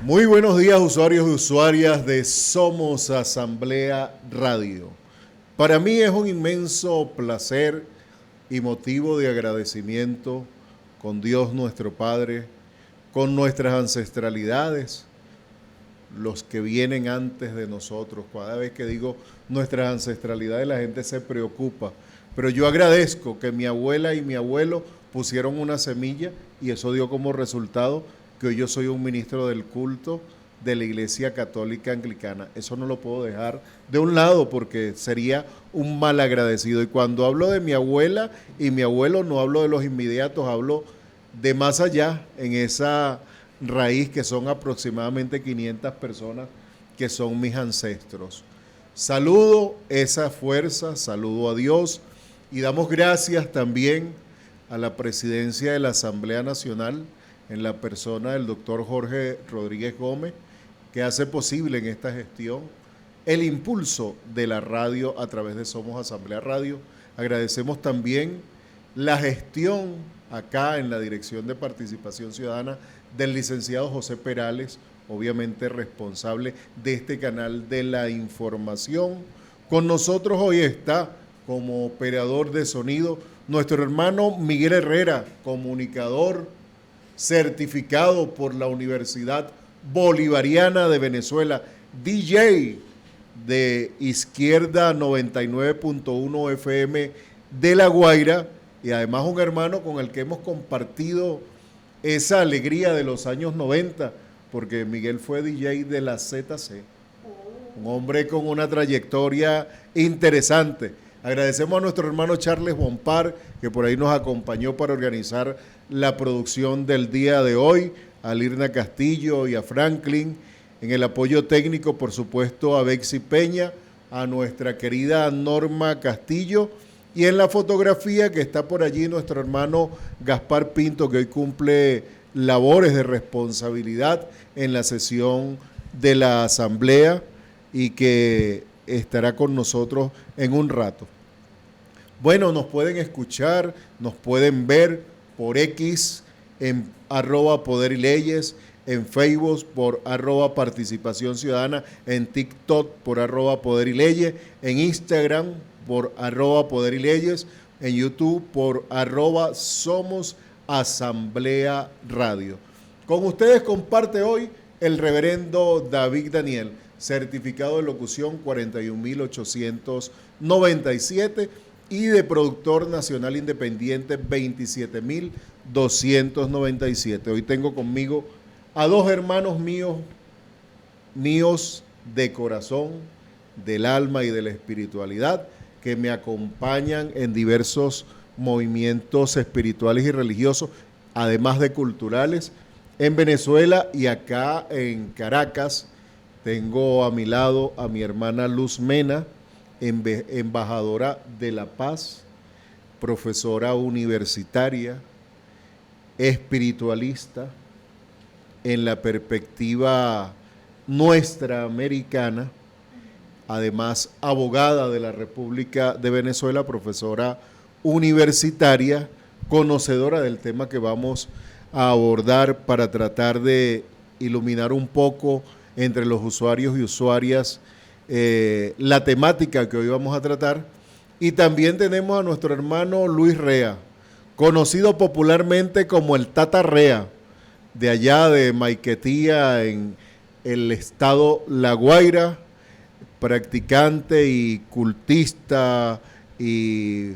Muy buenos días, usuarios y usuarias de Somos Asamblea Radio. Para mí es un inmenso placer y motivo de agradecimiento con Dios nuestro Padre, con nuestras ancestralidades, los que vienen antes de nosotros. Cada vez que digo nuestras ancestralidades, la gente se preocupa. Pero yo agradezco que mi abuela y mi abuelo pusieron una semilla y eso dio como resultado que hoy yo soy un ministro del culto de la Iglesia Católica Anglicana. Eso no lo puedo dejar de un lado porque sería un mal agradecido. Y cuando hablo de mi abuela y mi abuelo, no hablo de los inmediatos, hablo de más allá, en esa raíz que son aproximadamente 500 personas que son mis ancestros. Saludo esa fuerza, saludo a Dios y damos gracias también a la presidencia de la Asamblea Nacional en la persona del doctor Jorge Rodríguez Gómez, que hace posible en esta gestión el impulso de la radio a través de Somos Asamblea Radio. Agradecemos también la gestión acá en la Dirección de Participación Ciudadana del licenciado José Perales, obviamente responsable de este canal de la información. Con nosotros hoy está como operador de sonido nuestro hermano Miguel Herrera, comunicador certificado por la Universidad Bolivariana de Venezuela, DJ de Izquierda 99.1 FM de La Guaira, y además un hermano con el que hemos compartido esa alegría de los años 90, porque Miguel fue DJ de la ZC, un hombre con una trayectoria interesante. Agradecemos a nuestro hermano Charles Bompar, que por ahí nos acompañó para organizar la producción del día de hoy, a Lirna Castillo y a Franklin. En el apoyo técnico, por supuesto, a Bexy Peña, a nuestra querida Norma Castillo, y en la fotografía que está por allí nuestro hermano Gaspar Pinto, que hoy cumple labores de responsabilidad en la sesión de la Asamblea y que estará con nosotros en un rato. Bueno, nos pueden escuchar, nos pueden ver por X en @Poder y Leyes, en Facebook por @Participación Ciudadana, en TikTok por @Poder y Leyes, en Instagram por @Poder y Leyes, en YouTube por @Somos Asamblea Radio. Con ustedes comparte hoy el reverendo David Daniel, certificado de locución 41.897 y de productor nacional independiente 27.297. Hoy tengo conmigo a dos hermanos míos de corazón, del alma y de la espiritualidad, que me acompañan en diversos movimientos espirituales y religiosos, además de culturales, en Venezuela y acá en Caracas. Tengo a mi lado a mi hermana Luz Mena, embajadora de la paz, profesora universitaria, espiritualista, en la perspectiva nuestra americana, además abogada de la República de Venezuela, profesora universitaria, conocedora del tema que vamos a abordar para tratar de iluminar un poco entre los usuarios y usuarias la temática que hoy vamos a tratar. Y también tenemos a nuestro hermano Luis Rea, conocido popularmente como el Tata Rea, de allá de Maiquetía, en el estado La Guaira, practicante y cultista y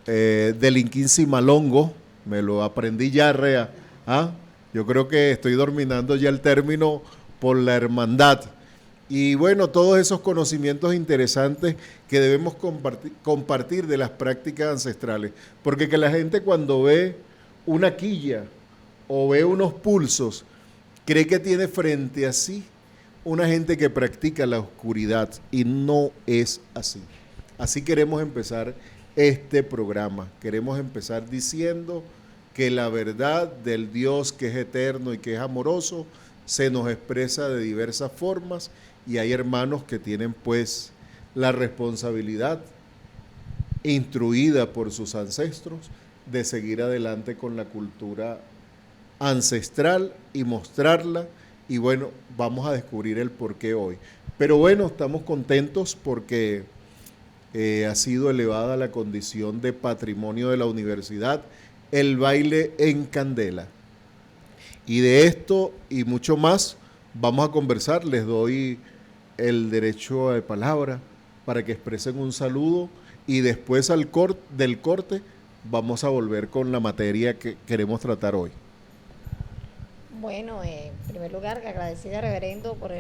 delinquín cimalongo. Me lo aprendí ya, Rea. ¿Ah? Yo creo que estoy dominando ya el término por la hermandad. Y bueno, todos esos conocimientos interesantes que debemos compartir de las prácticas ancestrales. Porque que la gente cuando ve una quilla o ve unos pulsos, cree que tiene frente a sí una gente que practica la oscuridad, y no es así. Así queremos empezar este programa. Queremos empezar diciendo que la verdad del Dios que es eterno y que es amoroso se nos expresa de diversas formas, y hay hermanos que tienen pues la responsabilidad instruida por sus ancestros de seguir adelante con la cultura ancestral y mostrarla y bueno, vamos a descubrir el por qué hoy. Pero bueno, estamos contentos porque ha sido elevada a la condición de patrimonio de la universidad el baile en Candela. Y de esto y mucho más vamos a conversar. Les doy el derecho de palabra para que expresen un saludo y después del corte vamos a volver con la materia que queremos tratar hoy. Bueno, en primer lugar, agradecida, reverendo, por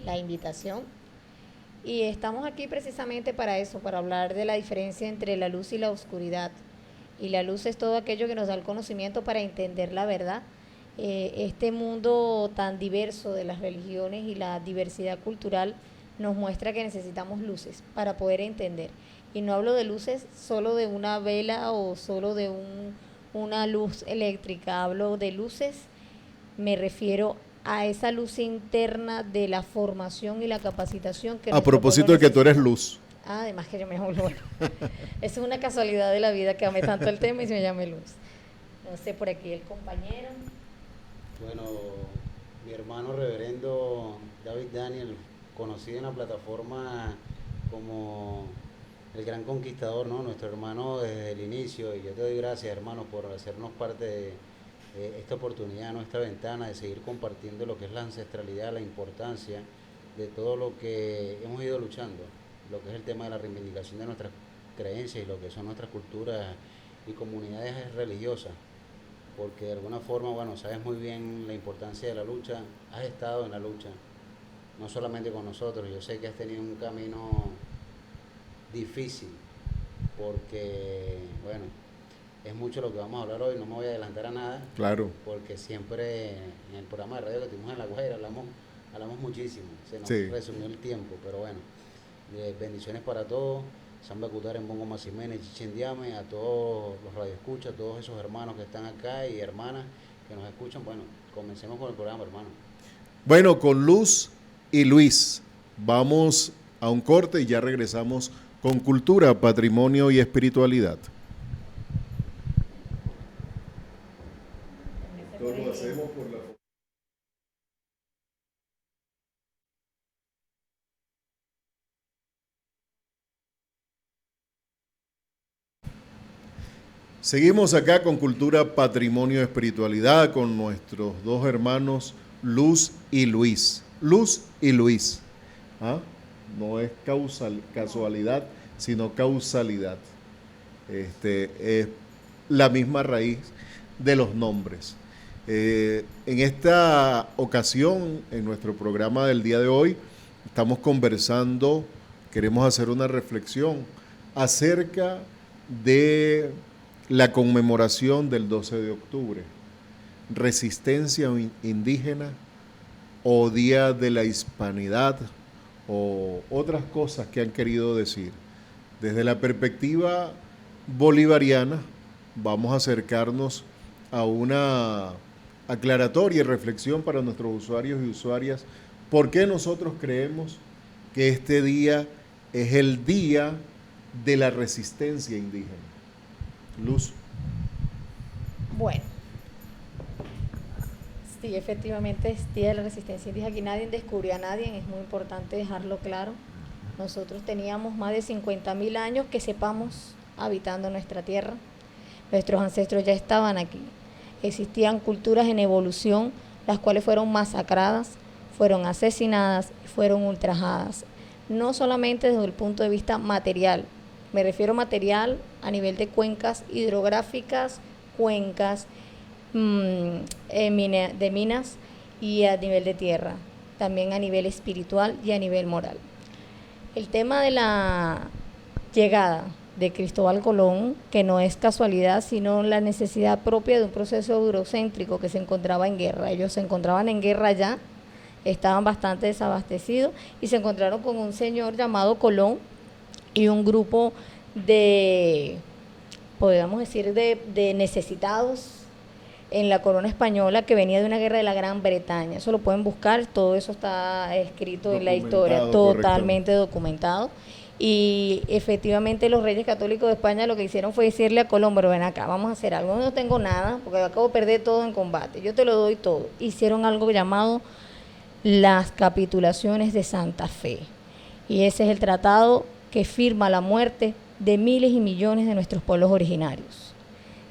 la invitación. Y estamos aquí precisamente para eso, para hablar de la diferencia entre la luz y la oscuridad. Y la luz es todo aquello que nos da el conocimiento para entender la verdad. Este mundo tan diverso de las religiones y la diversidad cultural nos muestra que necesitamos luces para poder entender. Y no hablo de luces solo de una vela o solo de una luz eléctrica, hablo de luces, me refiero a esa luz interna de la formación y la capacitación que A nuestro pueblo propósito de que tú eres necesita. luz. Además que yo me llamo Luz. Es una casualidad de la vida que amé tanto el tema y se me llame Luz. No sé, por aquí el compañero. Bueno, mi hermano reverendo David Daniel, conocido en la plataforma como el gran conquistador, ¿no? Nuestro hermano desde el inicio, y yo te doy gracias, hermano, por hacernos parte de esta oportunidad, ¿no? Esta ventana de seguir compartiendo lo que es la ancestralidad, la importancia de todo lo que hemos ido luchando, lo que es el tema de la reivindicación de nuestras creencias y lo que son nuestras culturas y comunidades religiosas, porque de alguna forma, bueno, sabes muy bien la importancia de la lucha, has estado en la lucha, no solamente con nosotros, yo sé que has tenido un camino difícil, porque, bueno, es mucho lo que vamos a hablar hoy, no me voy a adelantar a nada, Claro. porque siempre en el programa de radio que tuvimos en La Guaira hablamos muchísimo, se nos Sí. resumió el tiempo, pero bueno, bendiciones para todos, Samba Cutar en Bongo Masimene, Chichendiame, a todos los radioescuchas, a todos esos hermanos que están acá y hermanas que nos escuchan. Bueno, comencemos con el programa, hermano. Bueno, con Luz y Luis vamos a un corte y ya regresamos con cultura, patrimonio y espiritualidad. Todo lo hacemos por la... Seguimos acá con cultura, patrimonio y espiritualidad con nuestros dos hermanos Luz y Luis. Luz y Luis. ¿Ah? No es casualidad, sino causalidad. Es la misma raíz de los nombres. En esta ocasión, en nuestro programa del día de hoy, estamos conversando, queremos hacer una reflexión acerca de la conmemoración del 12 de octubre, resistencia indígena o Día de la Hispanidad o otras cosas que han querido decir. Desde la perspectiva bolivariana, vamos a acercarnos a una aclaratoria y reflexión para nuestros usuarios y usuarias. ¿Por qué nosotros creemos que este día es el día de la resistencia indígena? Luz. Bueno, sí, efectivamente es Día de la Resistencia Indígena. Aquí nadie descubrió a nadie, es muy importante dejarlo claro. Nosotros teníamos más de 50.000 años que sepamos habitando nuestra tierra. Nuestros ancestros ya estaban aquí. Existían culturas en evolución, las cuales fueron masacradas, fueron asesinadas, fueron ultrajadas. No solamente desde el punto de vista material, me refiero material a nivel de cuencas hidrográficas, cuencas de minas y a nivel de tierra, también a nivel espiritual y a nivel moral. El tema de la llegada de Cristóbal Colón, que no es casualidad, sino la necesidad propia de un proceso eurocéntrico que se encontraba en guerra. Ellos se encontraban en guerra ya, estaban bastante desabastecidos y se encontraron con un señor llamado Colón y un grupo de, podríamos decir, de necesitados en la corona española que venía de una guerra de la Gran Bretaña. Eso lo pueden buscar, todo eso está escrito en la historia, totalmente documentado. Y efectivamente los reyes católicos de España lo que hicieron fue decirle a Colón, pero ven acá, vamos a hacer algo, no tengo nada, porque acabo de perder todo en combate, yo te lo doy todo. Hicieron algo llamado las capitulaciones de Santa Fe. Y ese es el tratado que firma la muerte de miles y millones de nuestros pueblos originarios.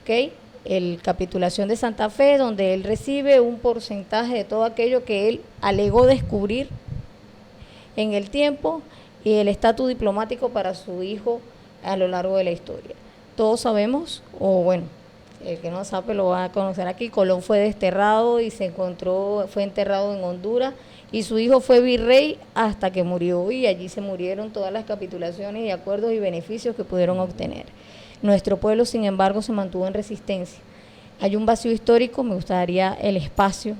¿Okay? El capitulación de Santa Fe, donde él recibe un porcentaje de todo aquello que él alegó descubrir en el tiempo y el estatus diplomático para su hijo a lo largo de la historia. Todos sabemos, o bueno, el que no sabe lo va a conocer aquí, Colón fue desterrado y fue enterrado en Honduras y su hijo fue virrey hasta que murió y allí se murieron todas las capitulaciones y acuerdos y beneficios que pudieron obtener. Nuestro pueblo, sin embargo, se mantuvo en resistencia. Hay un vacío histórico, me gustaría el espacio,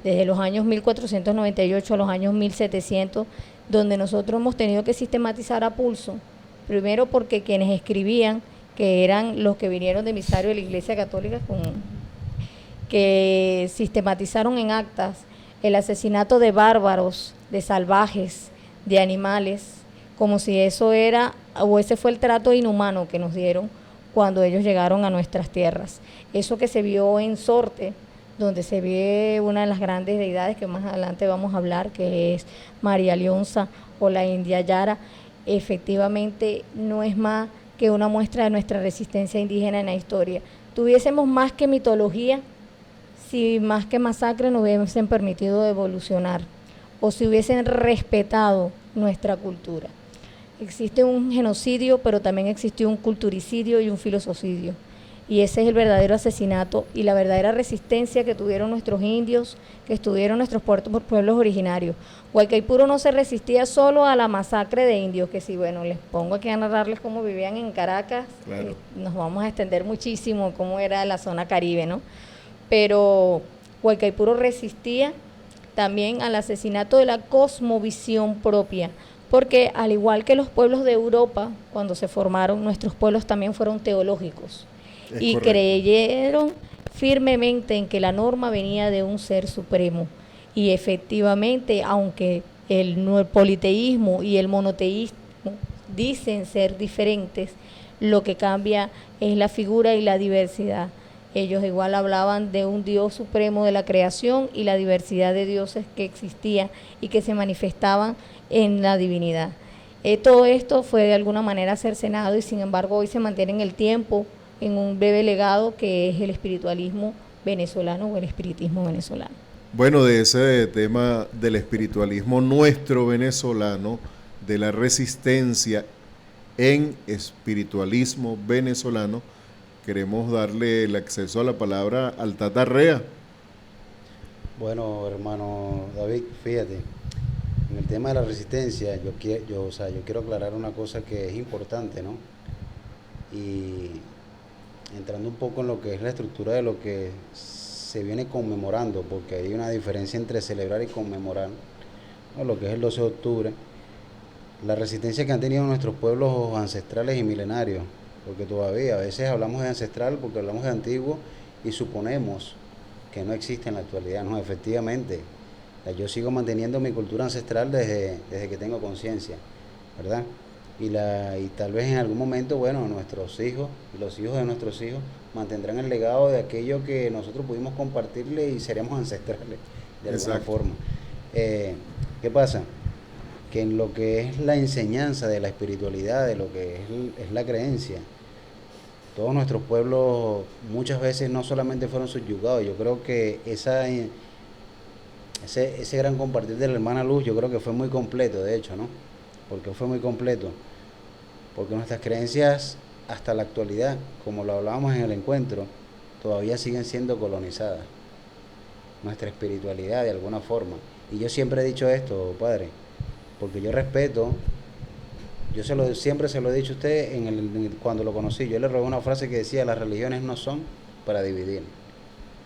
desde los años 1498 a los años 1700, donde nosotros hemos tenido que sistematizar a pulso, primero porque quienes escribían, que eran los que vinieron de emisario de la Iglesia Católica, que sistematizaron en actas el asesinato de bárbaros, de salvajes, de animales, como si eso era, o ese fue el trato inhumano que nos dieron cuando ellos llegaron a nuestras tierras. Eso que se vio en Sorte, donde se ve una de las grandes deidades que más adelante vamos a hablar, que es María Leonza o la India Yara, efectivamente no es más que una muestra de nuestra resistencia indígena en la historia. Tuviésemos más que mitología, si más que masacre nos hubiesen permitido evolucionar, o si hubiesen respetado nuestra cultura. Existe un genocidio, pero también existe un culturicidio y un filosocidio. Y ese es el verdadero asesinato y la verdadera resistencia que tuvieron nuestros indios, que estuvieron nuestros pueblos originarios. Guaycaipuro no se resistía solo a la masacre de indios, que si, bueno, les pongo aquí a narrarles cómo vivían en Caracas, claro, nos vamos a extender muchísimo cómo era la zona caribe, ¿no? Pero Guaycaipuro resistía también al asesinato de la cosmovisión propia, porque al igual que los pueblos de Europa, cuando se formaron, nuestros pueblos también fueron teológicos. Y correcto, creyeron firmemente en que la norma venía de un ser supremo. Y efectivamente, aunque el politeísmo y el monoteísmo dicen ser diferentes, lo que cambia es la figura y la diversidad. Ellos igual hablaban de un Dios supremo de la creación y la diversidad de dioses que existía y que se manifestaban en la divinidad. Todo esto fue de alguna manera cercenado y sin embargo hoy se mantiene en el tiempo en un breve legado que es el espiritualismo venezolano o el espiritismo venezolano. Bueno, de ese tema del espiritualismo nuestro venezolano, de la resistencia en espiritualismo venezolano, queremos darle el acceso a la palabra al Tata Rea. Bueno, hermano David, fíjate, en el tema de la resistencia, yo quiero aclarar una cosa que es importante, ¿no? Y entrando un poco en lo que es la estructura de lo que se viene conmemorando, porque hay una diferencia entre celebrar y conmemorar, ¿no? Lo que es el 12 de octubre, la resistencia que han tenido nuestros pueblos ancestrales y milenarios, porque todavía a veces hablamos de ancestral porque hablamos de antiguo y suponemos que no existe en la actualidad. No, efectivamente, yo sigo manteniendo mi cultura ancestral desde que tengo conciencia, ¿verdad? Y tal vez en algún momento, bueno, nuestros hijos y los hijos de nuestros hijos mantendrán el legado de aquello que nosotros pudimos compartirle y seremos ancestrales de alguna forma. ¿Qué pasa? Que en lo que es la enseñanza de la espiritualidad, de lo que es la creencia, todos nuestros pueblos muchas veces no solamente fueron subyugados. Yo creo que ese gran compartir de la hermana Luz, yo creo que fue muy completo, de hecho, ¿no? Porque fue muy completo. Porque nuestras creencias hasta la actualidad, como lo hablábamos en el encuentro, todavía siguen siendo colonizadas. Nuestra espiritualidad de alguna forma. Y yo siempre he dicho esto, padre, porque yo respeto, siempre se lo he dicho a usted cuando lo conocí. Yo le robé una frase que decía: las religiones no son para dividir,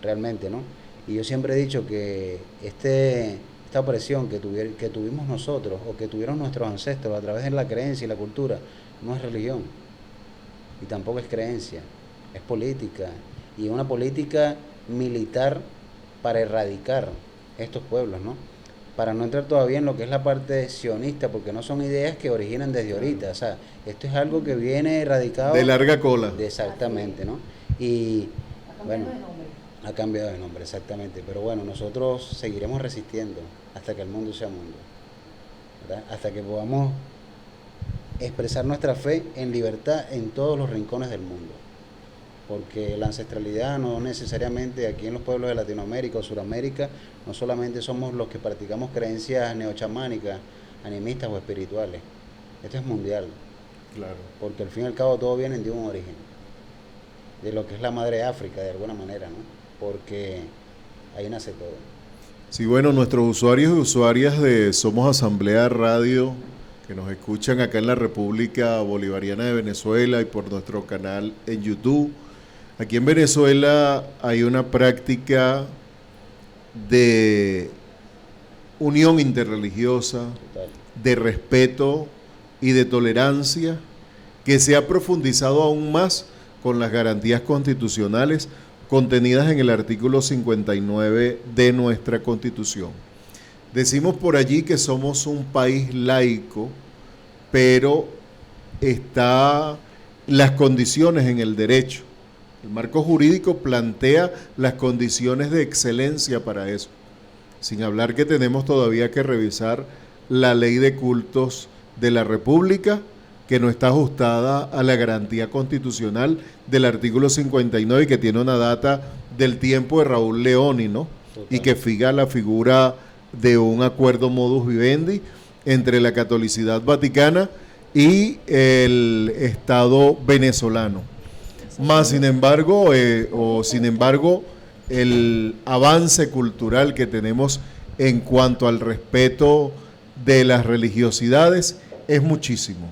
realmente, ¿no? Y yo siempre he dicho que esta opresión que tuvimos nosotros o que tuvieron nuestros ancestros a través de la creencia y la cultura no es religión y tampoco es creencia, es política, y una política militar para erradicar estos pueblos, ¿no? para no entrar todavía en lo que es la parte sionista, porque no son ideas que originan desde ahorita, o sea, esto es algo que viene erradicado de larga cola. Exactamente, ¿no? Y bueno, ha cambiado de nombre, exactamente, pero bueno, nosotros seguiremos resistiendo hasta que el mundo sea mundo, ¿verdad? Hasta que podamos expresar nuestra fe en libertad en todos los rincones del mundo, porque la ancestralidad no necesariamente aquí en los pueblos de Latinoamérica o Suramérica, no solamente somos los que practicamos creencias neochamánicas, animistas o espirituales, esto es mundial, Claro. porque al fin y al cabo todo viene de un origen, de lo que es la madre África de alguna manera, ¿no? Porque ahí nace todo. Sí, bueno, nuestros usuarios y usuarias de Somos Asamblea Radio, que nos escuchan acá en la República Bolivariana de Venezuela y por nuestro canal en YouTube. Aquí en Venezuela hay una práctica de unión interreligiosa, Total. de respeto y de tolerancia que se ha profundizado aún más con las garantías constitucionales contenidas en el artículo 59 de nuestra Constitución. Decimos por allí que somos un país laico, pero está las condiciones en el derecho. El marco jurídico plantea las condiciones de excelencia para eso. Sin hablar que tenemos todavía que revisar la ley de cultos de la República, que no está ajustada a la garantía constitucional del artículo 59 y que tiene una data del tiempo de Raúl Leoni, ¿no? Total. Y que fija la figura de un acuerdo modus vivendi entre la catolicidad vaticana y el Estado venezolano. Más sin embargo, el avance cultural que tenemos en cuanto al respeto de las religiosidades es muchísimo.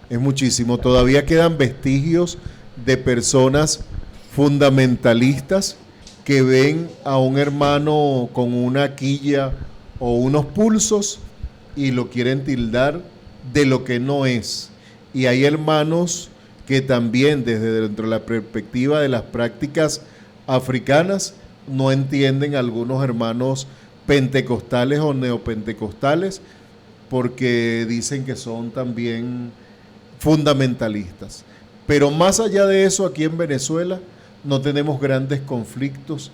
Es muchísimo. Todavía quedan vestigios de personas fundamentalistas que ven a un hermano con una quilla o unos pulsos y lo quieren tildar de lo que no es. Y hay hermanos que también desde dentro de la perspectiva de las prácticas africanas no entienden a algunos hermanos pentecostales o neopentecostales porque dicen que son también fundamentalistas. Pero más allá de eso, aquí en Venezuela no tenemos grandes conflictos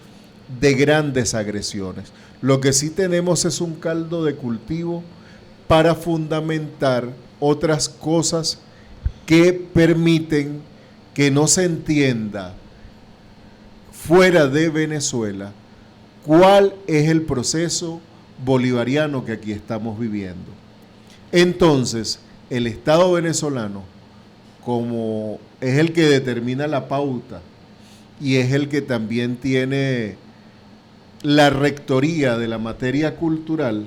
de grandes agresiones. Lo que sí tenemos es un caldo de cultivo para fundamentar otras cosas que permiten que no se entienda fuera de Venezuela cuál es el proceso bolivariano que aquí estamos viviendo. Entonces, el Estado venezolano, como es el que determina la pauta y es el que también tiene la rectoría de la materia cultural,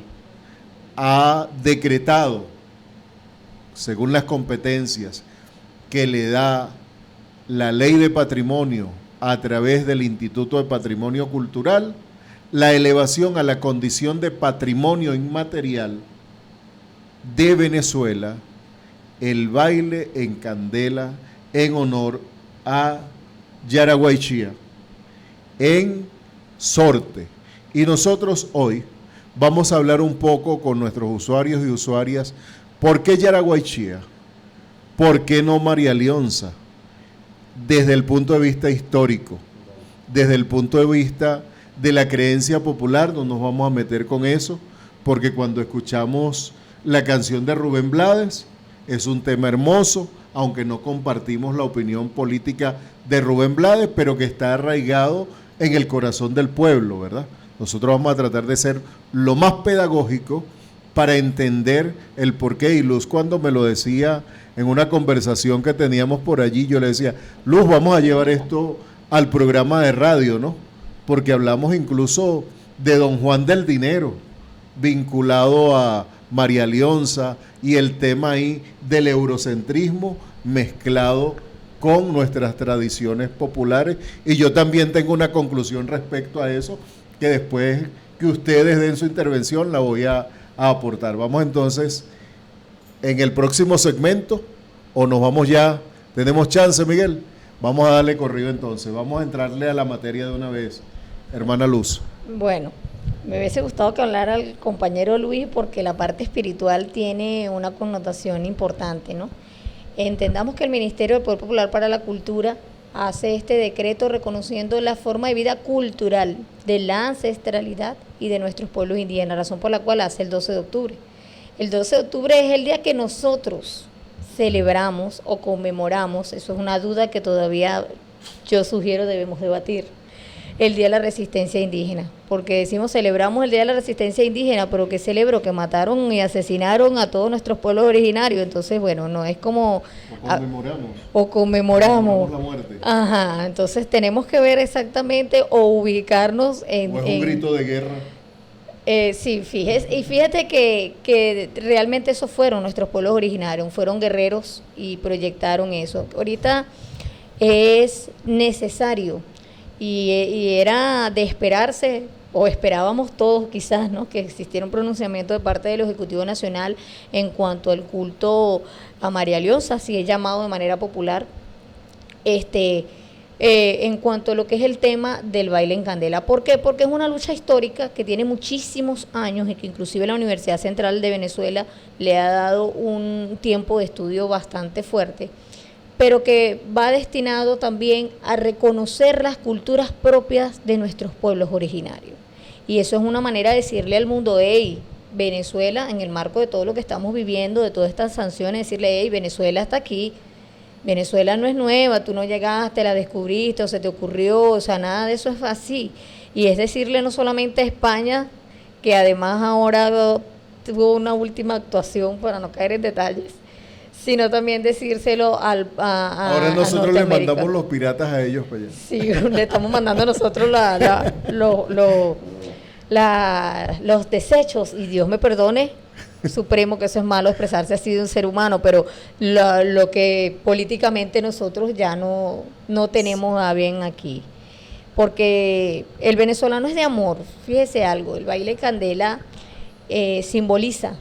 ha decretado, según las competencias que le da la ley de patrimonio a través del Instituto de Patrimonio Cultural, la elevación a la condición de patrimonio inmaterial de Venezuela, el baile en candela en honor a Yaraguaychía, en Sorte. Y nosotros hoy vamos a hablar un poco con nuestros usuarios y usuarias, ¿por qué Yaraguaychía? ¿Por qué no María Leonza? Desde el punto de vista histórico, desde el punto de vista de la creencia popular, no nos vamos a meter con eso, porque cuando escuchamos la canción de Rubén Blades, es un tema hermoso, aunque no compartimos la opinión política de Rubén Blades, pero que está arraigado en el corazón del pueblo, ¿verdad? Nosotros vamos a tratar de ser lo más pedagógico para entender el porqué. Y Luz, cuando me lo decía en una conversación que teníamos por allí, yo le decía, Luz, vamos a llevar esto al programa de radio, ¿no? Porque hablamos incluso de Don Juan del Dinero, vinculado a María Leonza, y el tema ahí del eurocentrismo mezclado con nuestras tradiciones populares. Y yo también tengo una conclusión respecto a eso, que después que ustedes den su intervención la voy a aportar. Vamos entonces en el próximo segmento, o nos vamos ya, tenemos chance, Miguel, vamos a darle corrido entonces, vamos a entrarle a la materia de una vez, hermana Luz. Bueno, Me hubiese gustado que hablara el compañero Luis porque la parte espiritual tiene una connotación importante, ¿no? Entendamos que el Ministerio del Poder Popular para la Cultura hace este decreto reconociendo la forma de vida cultural de la ancestralidad y de nuestros pueblos indígenas, razón por la cual hace el 12 de octubre. El 12 de octubre es el día que nosotros celebramos o conmemoramos, eso es una duda que todavía yo sugiero debemos debatir, el Día de la Resistencia Indígena, porque decimos celebramos el Día de la Resistencia Indígena, pero ¿qué celebro? Que mataron y asesinaron a todos nuestros pueblos originarios, entonces bueno, no es como... Conmemoramos la muerte. Ajá, entonces tenemos que ver exactamente o ubicarnos en... ¿O es un grito de guerra? Sí, fíjate que realmente esos fueron nuestros pueblos originarios, fueron guerreros y proyectaron eso. Ahorita es necesario y era de esperarse, o esperábamos todos quizás, ¿no?, que existiera un pronunciamiento de parte del Ejecutivo Nacional en cuanto al culto a María Leonza, así es llamado de manera popular, en cuanto a lo que es el tema del baile en candela. ¿Por qué? Porque es una lucha histórica que tiene muchísimos años y que inclusive la Universidad Central de Venezuela le ha dado un tiempo de estudio bastante fuerte, pero que va destinado también a reconocer las culturas propias de nuestros pueblos originarios. Y eso es una manera de decirle al mundo, hey, Venezuela, en el marco de todo lo que estamos viviendo, de todas estas sanciones, decirle, hey, Venezuela está aquí, Venezuela no es nueva, tú no llegaste, la descubriste o se te ocurrió, o sea, nada de eso es así. Y es decirle no solamente a España, que además ahora tuvo una última actuación, para no caer en detalles, sino también decírselo ahora nosotros le mandamos los piratas a ellos para allá. Sí, le estamos mandando nosotros los desechos, y Dios me perdone, supremo, que eso es malo expresarse así de un ser humano, pero lo que políticamente nosotros ya no tenemos a bien aquí, porque el venezolano es de amor. Fíjese algo, el baile candela simboliza.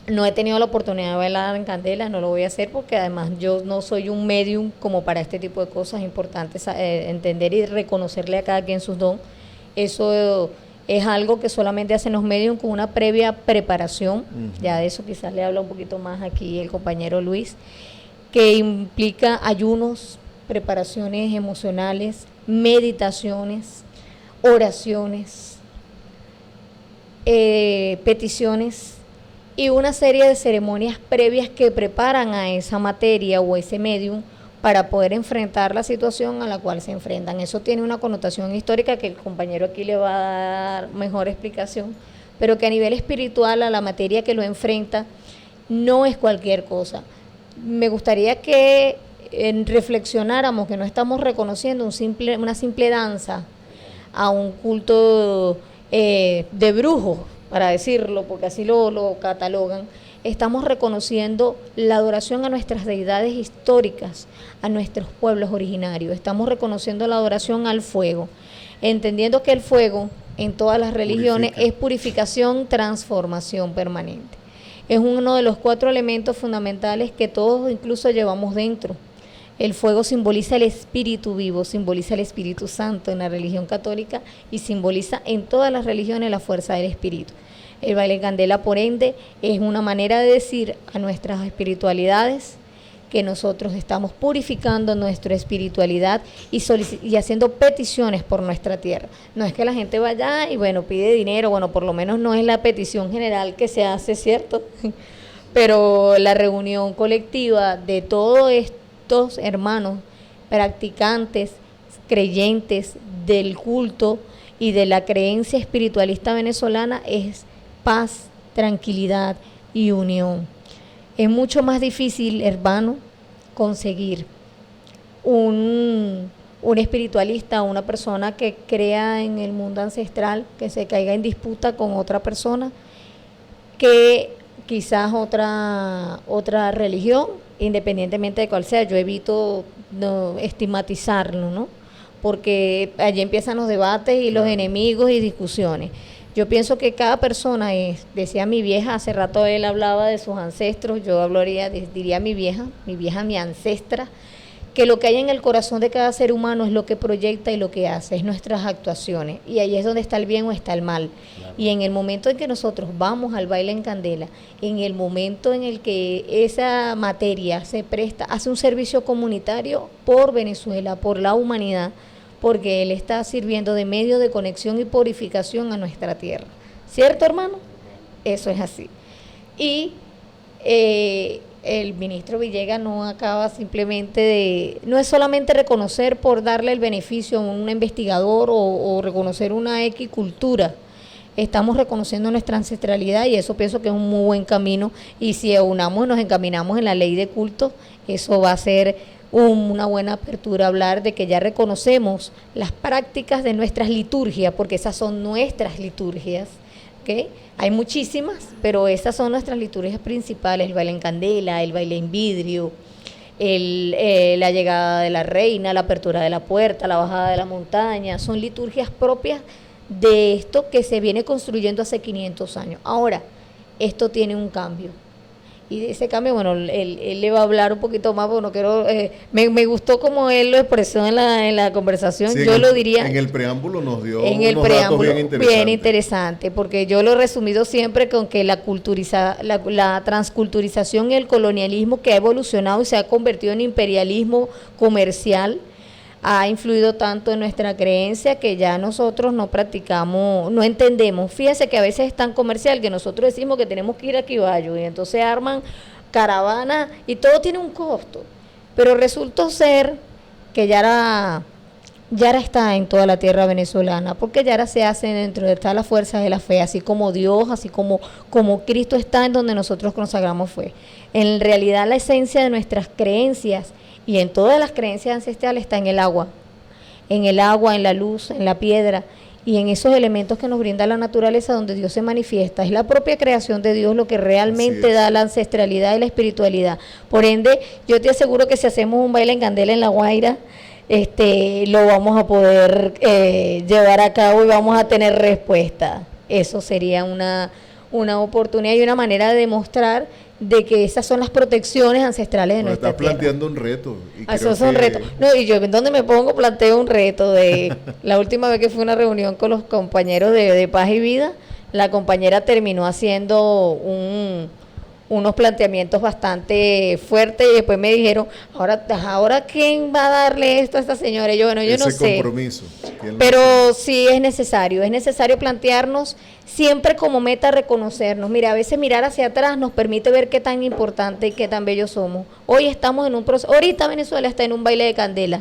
No he tenido la oportunidad de bailar en candela, no lo voy a hacer porque además yo no soy un medium como para este tipo de cosas. Importantes entender y reconocerle a cada quien sus dones. Eso es algo que solamente hacen los mediums con una previa preparación. Ya de eso quizás le habla un poquito más aquí el compañero Luis, que implica ayunos, preparaciones emocionales, meditaciones, oraciones, peticiones y una serie de ceremonias previas que preparan a esa materia o ese medium para poder enfrentar la situación a la cual se enfrentan. Eso tiene una connotación histórica que el compañero aquí le va a dar mejor explicación, pero que a nivel espiritual, a la materia que lo enfrenta, no es cualquier cosa. Me gustaría que reflexionáramos que no estamos reconociendo una simple danza a un culto de brujos, para decirlo, porque así lo catalogan. Estamos reconociendo la adoración a nuestras deidades históricas, a nuestros pueblos originarios. Estamos reconociendo la adoración al fuego, entendiendo que el fuego en todas las religiones es purificación, transformación permanente. Es uno de los 4 elementos fundamentales que todos incluso llevamos dentro. El fuego simboliza el espíritu vivo, simboliza el Espíritu Santo en la religión católica y simboliza en todas las religiones la fuerza del espíritu. El baile candela, por ende, es una manera de decir a nuestras espiritualidades que nosotros estamos purificando nuestra espiritualidad y haciendo peticiones por nuestra tierra. No es que la gente vaya y bueno, pide dinero, bueno, por lo menos no es la petición general que se hace, ¿cierto? Pero la reunión colectiva de todos estos hermanos practicantes, creyentes del culto y de la creencia espiritualista venezolana es paz, tranquilidad y unión. Es mucho más difícil, hermano, conseguir un espiritualista, una persona que crea en el mundo ancestral, que se caiga en disputa con otra persona, que quizás otra religión, independientemente de cuál sea. Yo evito estigmatizarlo, ¿no? Porque allí empiezan los debates y los enemigos y discusiones. Yo pienso que cada persona decía mi vieja, hace rato él hablaba de sus ancestros, yo diría mi vieja, mi ancestra, que lo que hay en el corazón de cada ser humano es lo que proyecta y lo que hace, es nuestras actuaciones. Y ahí es donde está el bien o está el mal. Claro. Y en el momento en que nosotros vamos al baile en candela, en el momento en el que esa materia se presta, hace un servicio comunitario por Venezuela, por la humanidad, porque él está sirviendo de medio de conexión y purificación a nuestra tierra. ¿Cierto, hermano? Eso es así. Y el ministro Villegas no acaba simplemente de, no es solamente reconocer por darle el beneficio a un investigador o reconocer una equicultura. Estamos reconociendo nuestra ancestralidad y eso pienso que es un muy buen camino, y si aunamos y nos encaminamos en la ley de culto, eso va a ser una buena apertura a hablar de que ya reconocemos las prácticas de nuestras liturgias, porque esas son nuestras liturgias, ¿okay? Hay muchísimas, pero esas son nuestras liturgias principales: el baile en candela, el baile en vidrio, la llegada de la reina, la apertura de la puerta, la bajada de la montaña. Son liturgias propias de esto que se viene construyendo hace 500 años. Ahora, esto tiene un cambio. Y de ese cambio, bueno, él le va a hablar un poquito más, porque no quiero, me gustó como él lo expresó en la conversación. Sí, yo lo diría. En el preámbulo nos dio unos datos bien interesantes, porque yo lo he resumido siempre con que la transculturización y el colonialismo, que ha evolucionado y se ha convertido en imperialismo comercial, ha influido tanto en nuestra creencia que ya nosotros no practicamos, no entendemos. Fíjense que a veces es tan comercial que nosotros decimos que tenemos que ir a Quiballo y entonces arman caravanas y todo tiene un costo. Pero resultó ser que Yara está en toda la tierra venezolana, porque Yara se hace dentro de todas las fuerzas de la fe, así como Dios, así como Cristo está en donde nosotros consagramos fe. En realidad la esencia de nuestras creencias y en todas las creencias ancestrales está en el agua, en la luz, en la piedra y en esos elementos que nos brinda la naturaleza donde Dios se manifiesta. Es la propia creación de Dios lo que realmente da la ancestralidad y la espiritualidad. Por ende, yo te aseguro que si hacemos un baile en candela en La Guaira, lo vamos a poder llevar a cabo y vamos a tener respuesta. Eso sería una oportunidad y una manera de demostrar de que esas son las protecciones ancestrales de nuestra tierra. Estás planteando un reto. Esos son retos. No, y yo en donde me pongo planteo un reto. De la última vez que fue una reunión con los compañeros de Paz y Vida, la compañera terminó haciendo unos planteamientos bastante fuertes y después me dijeron, ahora ¿quién va a darle esto a esta señora? Y yo, bueno, yo no sé. Compromiso. Pero sí es necesario plantearnos siempre como meta reconocernos. Mira, a veces mirar hacia atrás nos permite ver qué tan importante y qué tan bellos somos. Hoy estamos en un proceso, ahorita Venezuela está en un baile de candela.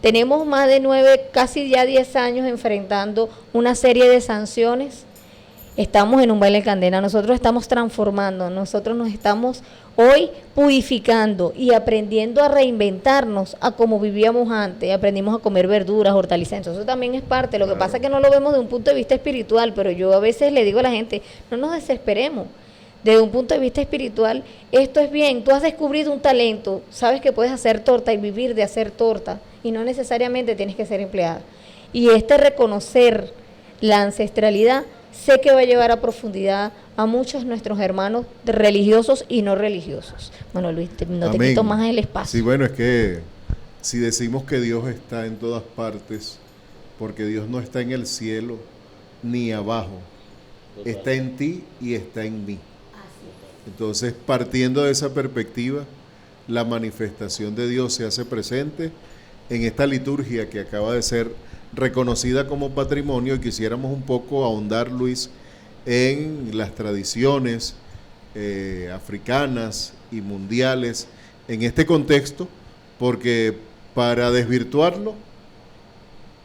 Tenemos más de 9, casi ya 10 años enfrentando una serie de sanciones. Estamos en un baile de candela, nosotros estamos transformando, nosotros nos estamos hoy purificando y aprendiendo a reinventarnos a como vivíamos antes. Aprendimos a comer verduras, hortalizas, entonces eso también es parte. Lo que pasa es que no lo vemos de un punto de vista espiritual, pero yo a veces le digo a la gente, no nos desesperemos. Desde un punto de vista espiritual, esto es bien, tú has descubrido un talento, sabes que puedes hacer torta y vivir de hacer torta, y no necesariamente tienes que ser empleada. Y reconocer la ancestralidad, sé que va a llevar a profundidad a muchos de nuestros hermanos religiosos y no religiosos. Bueno, Luis, no te quito más el espacio. Sí, bueno, es que si decimos que Dios está en todas partes, porque Dios no está en el cielo ni abajo, está en ti y está en mí. Entonces, partiendo de esa perspectiva, la manifestación de Dios se hace presente en esta liturgia que acaba de ser reconocida como patrimonio, y quisiéramos un poco ahondar, Luis, en las tradiciones africanas y mundiales en este contexto, porque para desvirtuarlo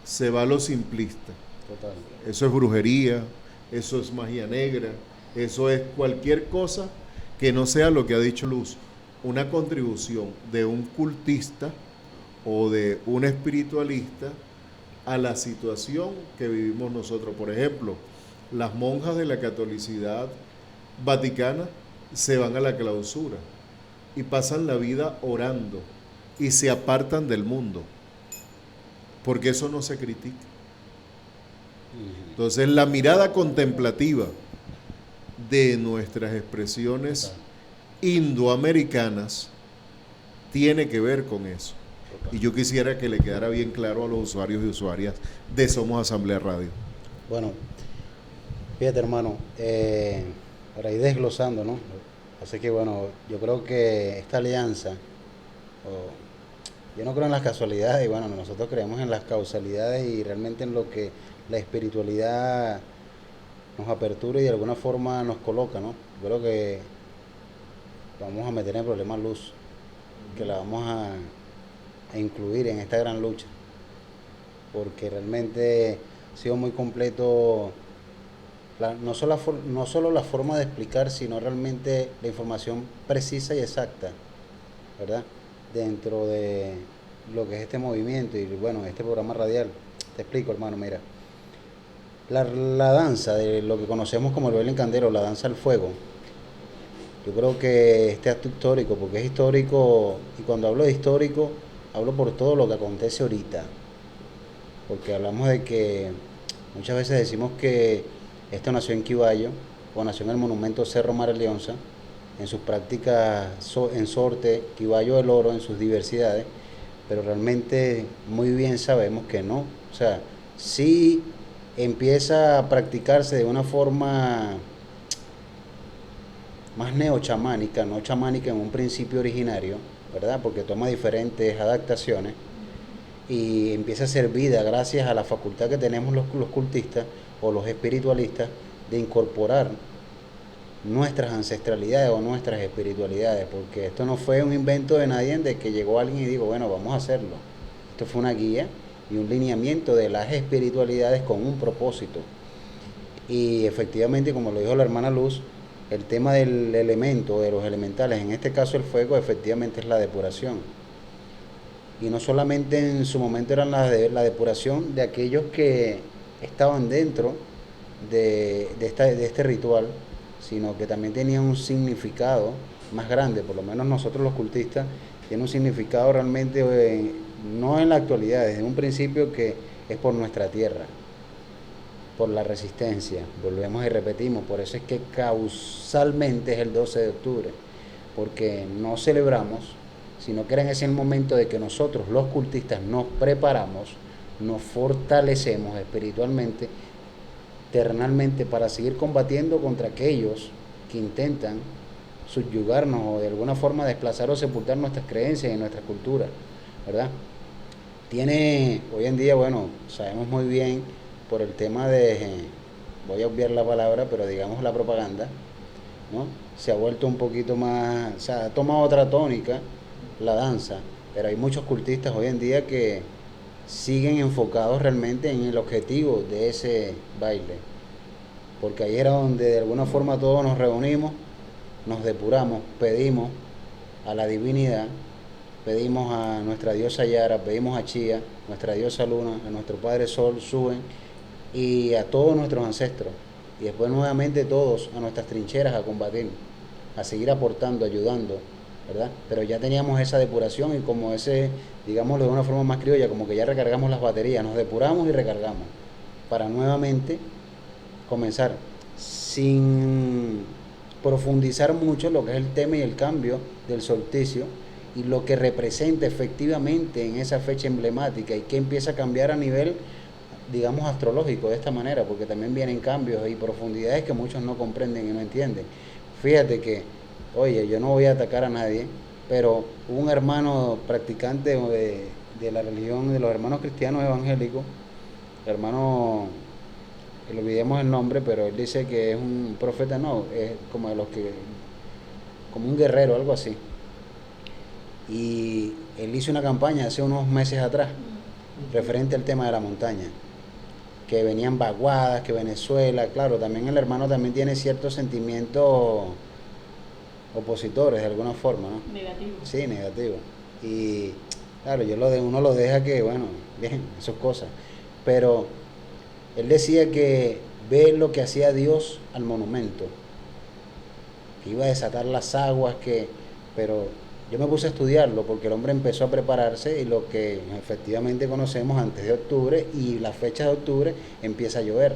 se va a lo simplista. Total. Eso es brujería, eso es magia negra, eso es cualquier cosa que no sea lo que ha dicho Luz, una contribución de un cultista o de un espiritualista a la situación que vivimos nosotros. Por ejemplo, las monjas de la catolicidad vaticana se van a la clausura y pasan la vida orando y se apartan del mundo, porque eso no se critica. Entonces, la mirada contemplativa de nuestras expresiones indoamericanas tiene que ver con eso. Y yo quisiera que le quedara bien claro a los usuarios y usuarias de Somos Asamblea Radio. Bueno, fíjate hermano, para ir desglosando, ¿no? Así que bueno, yo creo que esta alianza, yo no creo en las casualidades y bueno, nosotros creemos en las causalidades y realmente en lo que la espiritualidad nos apertura y de alguna forma nos coloca, ¿no? Yo creo que vamos a meter en el problema luz, que la vamos a incluir en esta gran lucha, porque realmente ha sido muy completo, no solo la forma de explicar, sino realmente la información precisa y exacta, ¿verdad? Dentro de lo que es este movimiento y bueno, este programa radial. Te explico, hermano, mira. La danza de lo que conocemos como el baile encandero, la danza al fuego, yo creo que este acto histórico, porque es histórico, y cuando hablo de histórico, hablo por todo lo que acontece ahorita, porque hablamos de que muchas veces decimos que esto nació en Quiballo, o nació en el monumento Cerro Mara Leonza, en sus prácticas en sorte, Quiballo del Oro, en sus diversidades, pero realmente muy bien sabemos que no. O sea, sí empieza a practicarse de una forma más neochamánica, no chamánica en un principio originario, ¿verdad? Porque toma diferentes adaptaciones y empieza a ser vida gracias a la facultad que tenemos los cultistas o los espiritualistas de incorporar nuestras ancestralidades o nuestras espiritualidades, porque esto no fue un invento de nadie de que llegó alguien y dijo, bueno, vamos a hacerlo. Esto fue una guía y un lineamiento de las espiritualidades con un propósito. Y efectivamente, como lo dijo la hermana Luz, el tema del elemento, de los elementales, en este caso el fuego, efectivamente es la depuración. Y no solamente en su momento eran la depuración de aquellos que estaban dentro de este ritual, sino que también tenía un significado más grande, por lo menos nosotros los cultistas, tiene un significado realmente, no en la actualidad, desde un principio que es por nuestra tierra, por la resistencia, volvemos y repetimos, por eso es que causalmente es el 12 de octubre, porque no celebramos, sino que era en ese momento de que nosotros los cultistas nos preparamos, nos fortalecemos espiritualmente, eternamente para seguir combatiendo contra aquellos que intentan subyugarnos o de alguna forma desplazar o sepultar nuestras creencias y nuestra cultura, ¿verdad? Tiene, hoy en día, bueno, sabemos muy bien por el tema de, voy a obviar la palabra, pero digamos la propaganda, ¿no? Se ha vuelto un poquito más, o sea, ha tomado otra tónica la danza, pero hay muchos cultistas hoy en día que siguen enfocados realmente en el objetivo de ese baile, porque ahí era donde de alguna forma todos nos reunimos, nos depuramos, pedimos a la divinidad, pedimos a nuestra diosa Yara, pedimos a Chía, nuestra diosa Luna, a nuestro Padre Sol, Suben, y a todos nuestros ancestros, y después nuevamente todos a nuestras trincheras a combatir, a seguir aportando, ayudando, ¿verdad? Pero ya teníamos esa depuración y como ese, digámoslo de una forma más criolla, como que ya recargamos las baterías, nos depuramos y recargamos, para nuevamente comenzar, sin profundizar mucho lo que es el tema y el cambio del solsticio y lo que representa efectivamente en esa fecha emblemática y que empieza a cambiar a nivel, digamos, astrológico de esta manera, porque también vienen cambios y profundidades que muchos no comprenden y no entienden. Fíjate que, oye, yo no voy a atacar a nadie, pero un hermano practicante de la religión de los hermanos cristianos evangélicos, hermano, le olvidemos el nombre, pero él dice que es un profeta, no, es como de los que, como un guerrero, algo así. Y él hizo una campaña hace unos meses atrás, referente al tema de la montaña, que venían vaguadas, que Venezuela, claro, también el hermano también tiene ciertos sentimientos opositores de alguna forma, ¿no? Negativo. Sí, negativo. Y claro, uno lo deja que, bueno, bien, esas cosas. Pero él decía que ve lo que hacía Dios al monumento, que iba a desatar las aguas, pero yo me puse a estudiarlo porque el hombre empezó a prepararse y lo que efectivamente conocemos antes de octubre y la fecha de octubre empieza a llover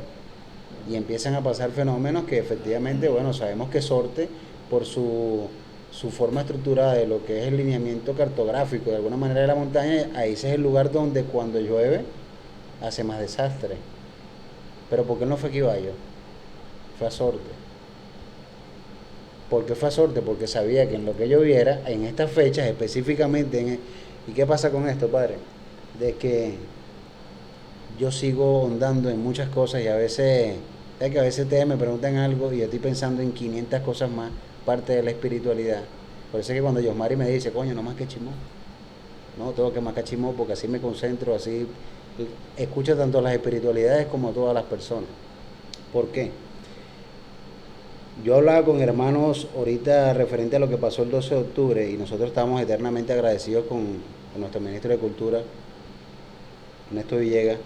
y empiezan a pasar fenómenos que efectivamente, bueno, sabemos que Sorte por su su forma estructurada de lo que es el lineamiento cartográfico de alguna manera de la montaña, ahí ese es el lugar donde cuando llueve hace más desastre. Pero ¿por qué no fue Quiballo? Fue a Sorte. ¿Por qué fue a Sorte? Porque sabía que en lo que lloviera, en estas fechas específicamente, ¿y qué pasa con esto, padre? De que yo sigo ondando en muchas cosas y a veces, es que a veces ustedes me preguntan algo y yo estoy pensando en 500 cosas más, parte de la espiritualidad. Por eso es que cuando Yosmari me dice, coño, no más que chimó. No, tengo que más que chimó porque así me concentro, así escucho tanto las espiritualidades como todas las personas. ¿Por qué? Yo hablaba con hermanos ahorita referente a lo que pasó el 12 de octubre y nosotros estamos eternamente agradecidos con nuestro ministro de Cultura, Ernesto Villegas,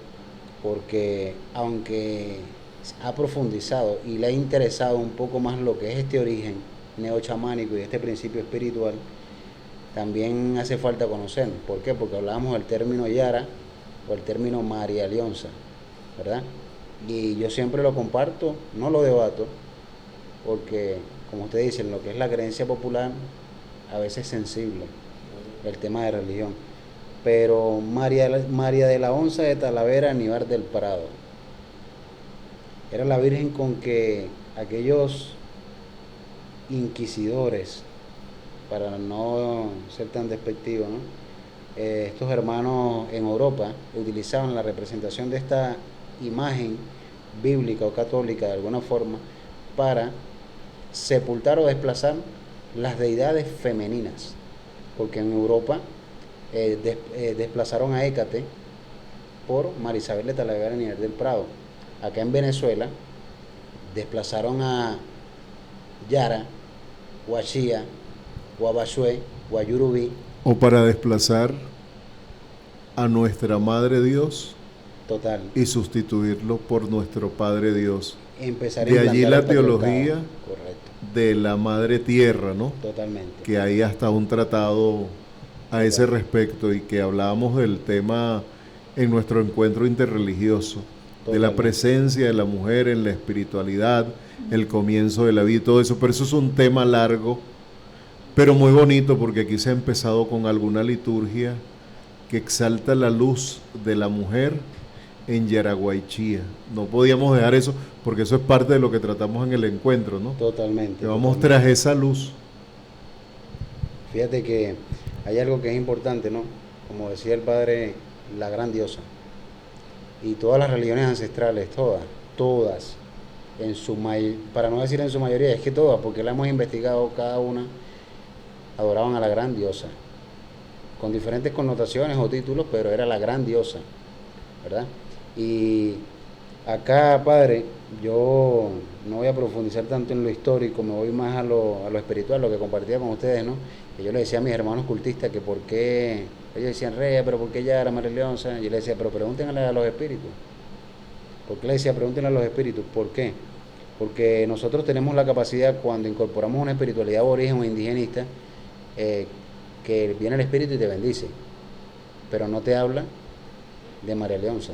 porque aunque ha profundizado y le ha interesado un poco más lo que es este origen neochamánico y este principio espiritual, también hace falta conocer. ¿Por qué? Porque hablábamos del término Yara o el término María Leonza, ¿verdad? Y yo siempre lo comparto, no lo debato, porque, como ustedes dicen, lo que es la creencia popular a veces es sensible, el tema de religión. Pero María de la Onza de Talavera, Aníbar del Prado, era la Virgen con que aquellos inquisidores, para no ser tan despectivo, ¿no? Estos hermanos en Europa utilizaban la representación de esta imagen bíblica o católica de alguna forma para sepultar o desplazar las deidades femeninas, porque en Europa desplazaron a Hécate por Marisabel de Talavera Aníbar del Prado. Acá en Venezuela desplazaron a Yara, Huachía, Guabachue, Guayurubí. O para desplazar a nuestra Madre Dios Total. y sustituirlo por nuestro Padre Dios. Empezar a De allí implantar la el patriarcado. teología Correcto. de la Madre Tierra, ¿no? Totalmente. Que hay hasta un tratado a ese respecto y que hablábamos del tema en nuestro encuentro interreligioso, de la Totalmente. presencia de la mujer en la espiritualidad, el comienzo de la vida y todo eso, pero eso es un tema largo, pero muy bonito porque aquí se ha empezado con alguna liturgia que exalta la luz de la mujer en Yaraguaychía. No podíamos dejar eso porque eso es parte de lo que tratamos en el encuentro, ¿no? Totalmente. Que vamos totalmente. tras esa luz. Fíjate que hay algo que es importante, ¿no? Como decía el padre, la gran diosa. Y todas las religiones ancestrales, todas, para no decir en su mayoría, es que todas, porque la hemos investigado cada una, adoraban a la gran diosa, con diferentes connotaciones o títulos, pero era la gran diosa, ¿verdad? Y acá, padre, yo no voy a profundizar tanto en lo histórico, me voy más a lo espiritual, lo que compartía con ustedes, ¿no? Que yo le decía a mis hermanos cultistas que por qué, ellos decían, Rey, pero ¿por qué ya era María Leonza? Yo le decía, pero pregúntenle a los espíritus. ¿Por qué le decía, pregúntenle a los espíritus? ¿Por qué? Porque nosotros tenemos la capacidad, cuando incorporamos una espiritualidad aborigen o indigenista, que viene el espíritu y te bendice, pero no te habla de María Leonza,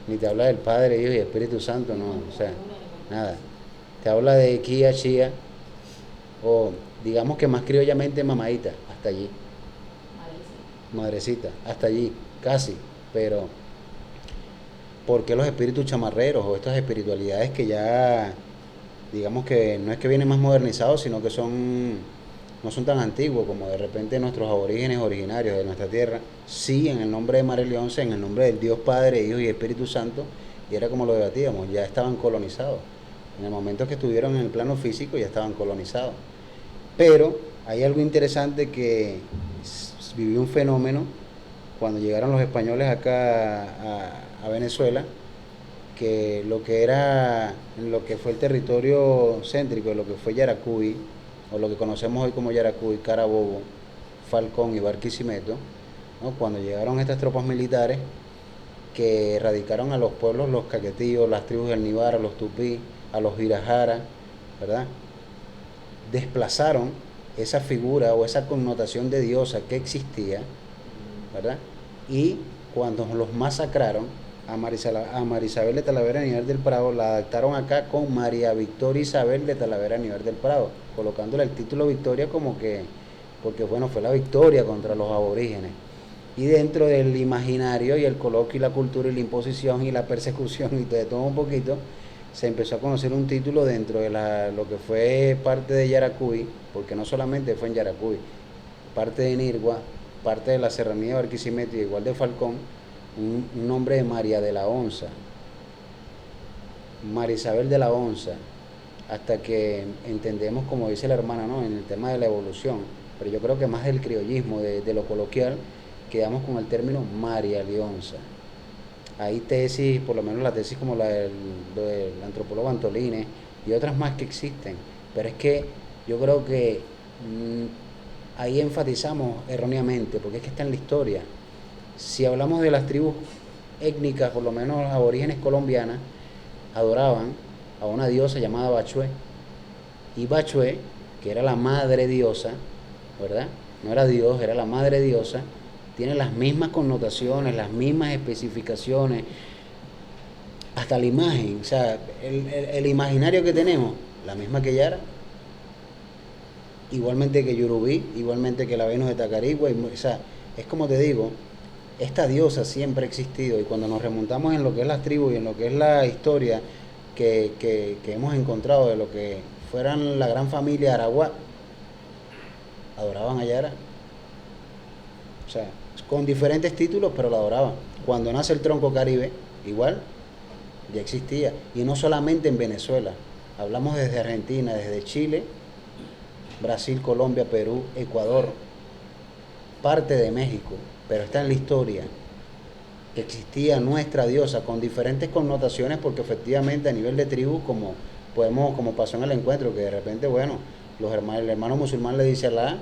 ni te habla del Padre, Hijo y Espíritu Santo, no, o sea, nada. Te habla de Kia, Chía, o digamos que más criollamente mamadita, hasta allí. Madrecita, hasta allí, casi, pero ¿por qué los espíritus chamarreros o estas espiritualidades que ya, digamos que no es que vienen más modernizados, sino que no son tan antiguos como de repente nuestros aborígenes originarios de nuestra tierra, sí en el nombre de María Leonza, en el nombre del Dios Padre, Hijo y Espíritu Santo, y era como lo debatíamos, ya estaban colonizados. En el momento que estuvieron en el plano físico ya estaban colonizados. Pero hay algo interesante que vivió un fenómeno cuando llegaron los españoles acá a Venezuela, que lo que era, en lo que fue el territorio céntrico, lo que fue Yaracuy, o lo que conocemos hoy como Yaracuy, Carabobo, Falcón y Barquisimeto, ¿no? Cuando llegaron estas tropas militares que erradicaron a los pueblos, los caquetíos, las tribus del Nibar, a los tupí, a los girajara, ¿verdad? Desplazaron esa figura o esa connotación de diosa que existía, ¿verdad? Y cuando los masacraron, a María Isabel de Talavera Nivel del Prado, la adaptaron acá con María Victoria Isabel de Talavera Nivel del Prado, colocándole el título Victoria como que, porque bueno, fue la victoria contra los aborígenes. Y dentro del imaginario y el coloquio y la cultura y la imposición y la persecución y de todo un poquito, se empezó a conocer un título dentro de lo que fue parte de Yaracuy, porque no solamente fue en Yaracuy, parte de Nirgua, parte de la serranía de Barquisimeto y igual de Falcón, un nombre de María de la Onza, María Isabel de la Onza, hasta que entendemos, como dice la hermana, ¿no?, en el tema de la evolución, pero yo creo que más del criollismo, de lo coloquial, quedamos con el término María Leonza. Hay tesis, por lo menos la tesis como la del antropólogo Antolines y otras más que existen, pero es que yo creo que ahí enfatizamos erróneamente, porque es que está en la historia. Si hablamos de las tribus étnicas, por lo menos las aborígenes colombianas, adoraban a una diosa llamada Bachué, y Bachué, que era la madre diosa, ¿verdad? No era Dios, era la madre diosa, tiene las mismas connotaciones, las mismas especificaciones, hasta la imagen, o sea, el imaginario que tenemos, la misma que Yara, igualmente que Yurubí, igualmente que la Venus de Tacarigua, o sea, es como te digo, esta diosa siempre ha existido, y cuando nos remontamos en lo que es las tribus y en lo que es la historia que hemos encontrado de lo que fueran la gran familia Aragua, adoraban a Yara, o sea, con diferentes títulos, pero la adoraban. Cuando nace el tronco Caribe, igual, ya existía. Y no solamente en Venezuela, hablamos desde Argentina, desde Chile, Brasil, Colombia, Perú, Ecuador, parte de México, pero está en la historia que existía nuestra diosa con diferentes connotaciones, porque efectivamente a nivel de tribu, como pasó en el encuentro, que de repente, bueno, el hermano musulmán le dice Alá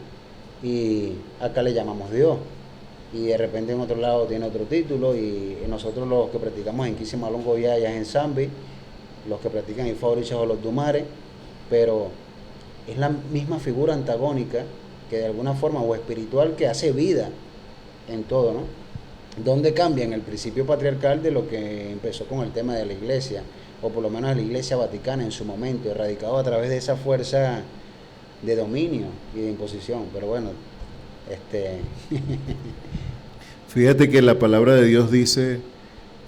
y acá le llamamos Dios, y de repente en otro lado tiene otro título, y nosotros los que practicamos en Quisimalongo y allá en Zambi, los que practican en Faurichas o los Dumares, pero es la misma figura antagónica que de alguna forma, o espiritual, que hace vida en todo, ¿no? Donde cambia en el principio patriarcal de lo que empezó con el tema de la iglesia, o por lo menos de la iglesia vaticana en su momento, erradicado a través de esa fuerza de dominio y de imposición, pero bueno, Fíjate que la palabra de Dios dice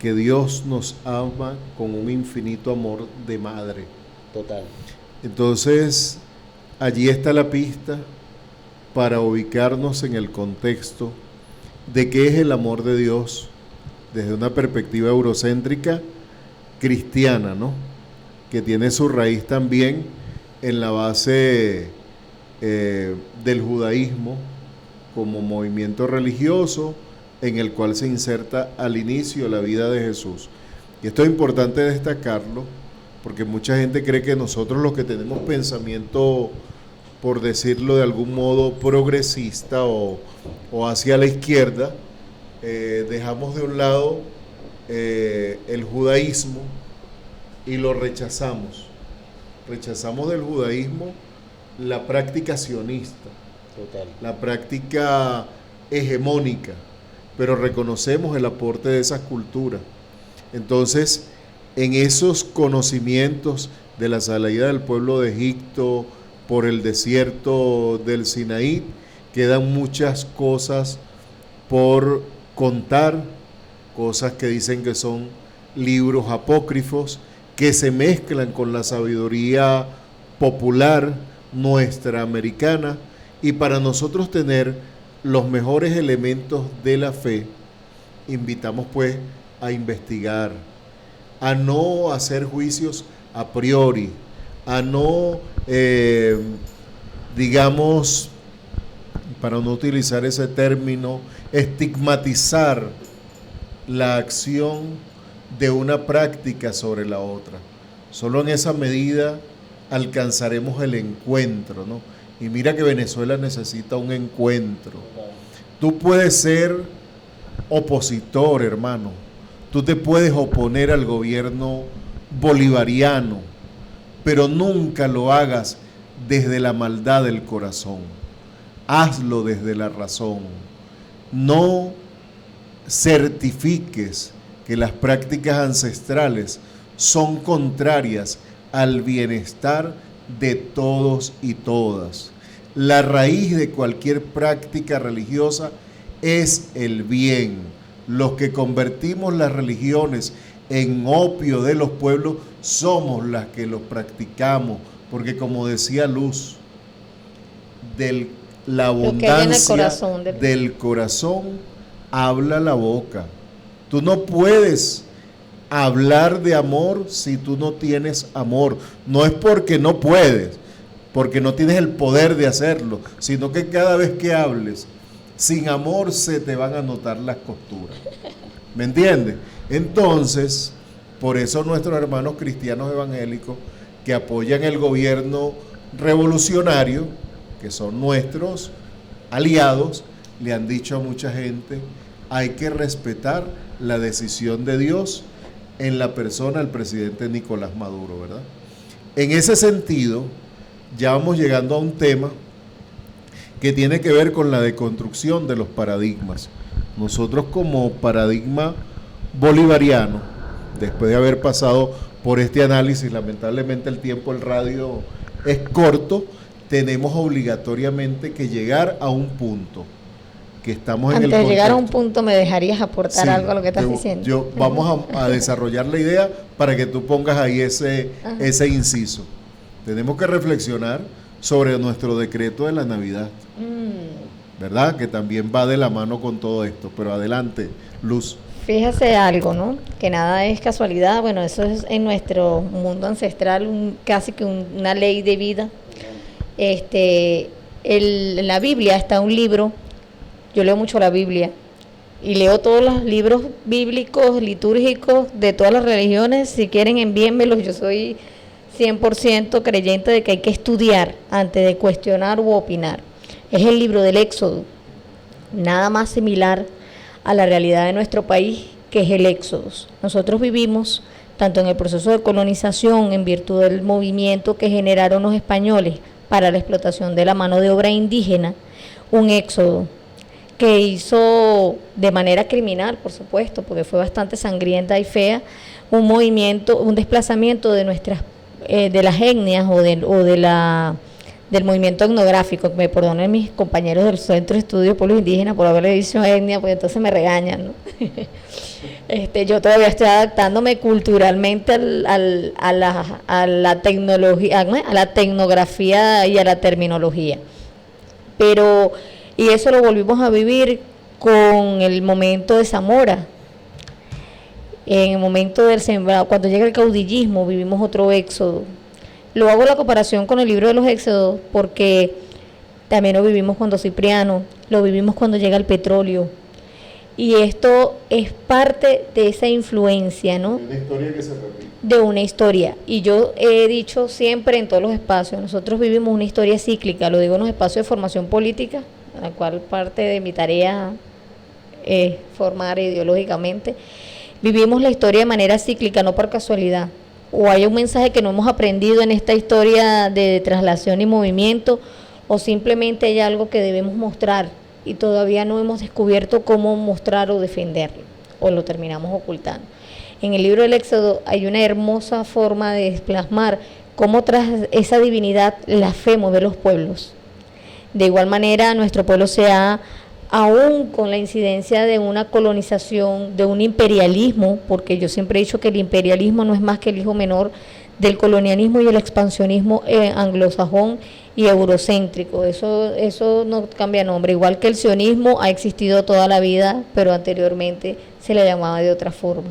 que Dios nos ama con un infinito amor de madre. Total. Entonces, allí está la pista para ubicarnos en el contexto de qué es el amor de Dios desde una perspectiva eurocéntrica cristiana, ¿no?, que tiene su raíz también en la base del judaísmo como movimiento religioso en el cual se inserta al inicio la vida de Jesús. Y esto es importante destacarlo porque mucha gente cree que nosotros los que tenemos pensamiento, por decirlo de algún modo, progresista o hacia la izquierda, dejamos de un lado el judaísmo y lo rechazamos. Rechazamos del judaísmo la práctica sionista, Total. la práctica hegemónica, pero reconocemos el aporte de esas culturas. Entonces, en esos conocimientos de la salida del pueblo de Egipto por el desierto del Sinaí, quedan muchas cosas por contar, cosas que dicen que son libros apócrifos, que se mezclan con la sabiduría popular nuestra americana, y para nosotros tener los mejores elementos de la fe, invitamos pues a investigar, a no hacer juicios a priori, a no, digamos, para no utilizar ese término, estigmatizar la acción de una práctica sobre la otra. Solo en esa medida alcanzaremos el encuentro, ¿no? Y mira que Venezuela necesita un encuentro. Tú puedes ser opositor, hermano. Tú te puedes oponer al gobierno bolivariano, pero nunca lo hagas desde la maldad del corazón. Hazlo desde la razón. No certifiques que las prácticas ancestrales son contrarias al bienestar de todos y todas. La raíz de cualquier práctica religiosa es el bien. Los que convertimos las religiones en opio de los pueblos somos las que lo practicamos, porque como decía Luz, la abundancia del corazón habla la boca. Tú no puedes hablar de amor si tú no tienes amor. No es porque no puedes, porque no tienes el poder de hacerlo, sino que cada vez que hables sin amor se te van a notar las costuras. ¿Me entiendes? Entonces, por eso nuestros hermanos cristianos evangélicos que apoyan el gobierno revolucionario, que son nuestros aliados, le han dicho a mucha gente: hay que respetar la decisión de Dios en la persona del presidente Nicolás Maduro, ¿verdad? En ese sentido, ya vamos llegando a un tema que tiene que ver con la deconstrucción de los paradigmas. Nosotros como paradigma bolivariano, después de haber pasado por este análisis, lamentablemente el tiempo del radio es corto, tenemos obligatoriamente que llegar a un punto que estamos en el Antes de llegar a un punto, ¿me dejarías aportar algo a lo que estás diciendo? Vamos a desarrollar la idea para que tú pongas ahí ese inciso. Tenemos que reflexionar sobre nuestro decreto de la Navidad, ¿verdad? Que también va de la mano con todo esto. Pero adelante, Luz. Fíjese algo, ¿no? Que nada es casualidad. Bueno, eso es en nuestro mundo ancestral casi que una ley de vida. En la Biblia está un libro. Yo leo mucho la Biblia y leo todos los libros bíblicos, litúrgicos de todas las religiones. Si quieren, envíenmelos. Yo soy 100% creyente de que hay que estudiar antes de cuestionar u opinar. Es el libro del Éxodo, nada más similar a la realidad de nuestro país, que es el Éxodo. Nosotros vivimos, tanto en el proceso de colonización, en virtud del movimiento que generaron los españoles para la explotación de la mano de obra indígena, un éxodo que hizo de manera criminal, por supuesto, porque fue bastante sangrienta y fea, un movimiento, un desplazamiento de nuestras de las etnias del movimiento etnográfico. Que me perdonen mis compañeros del Centro de Estudios de Pueblos Indígenas por haberle dicho etnia, pues entonces me regañan, ¿no? Yo todavía estoy adaptándome culturalmente a la tecnología, a la tecnografía y a la terminología. Y eso lo volvimos a vivir con el momento de Zamora. En el momento del sembrado, cuando llega el caudillismo, vivimos otro éxodo. Lo hago la comparación con el libro de los éxodos porque también lo vivimos cuando Cipriano, lo vivimos cuando llega el petróleo. Y esto es parte de esa influencia, ¿no? Una historia que se repite. De una historia. Y yo he dicho siempre en todos los espacios, nosotros vivimos una historia cíclica, lo digo en los espacios de formación política, en la cual parte de mi tarea es formar ideológicamente. Vivimos la historia de manera cíclica, no por casualidad. O hay un mensaje que no hemos aprendido en esta historia de traslación y movimiento, o simplemente hay algo que debemos mostrar y todavía no hemos descubierto cómo mostrar o defenderlo, o lo terminamos ocultando. En el libro del Éxodo hay una hermosa forma de plasmar cómo tras esa divinidad la fe mueve los pueblos. De igual manera, nuestro pueblo aún con la incidencia de una colonización, de un imperialismo, porque yo siempre he dicho que el imperialismo no es más que el hijo menor del colonialismo y el expansionismo anglosajón y eurocéntrico. Eso no cambia nombre, igual que el sionismo ha existido toda la vida, pero anteriormente se le llamaba de otra forma.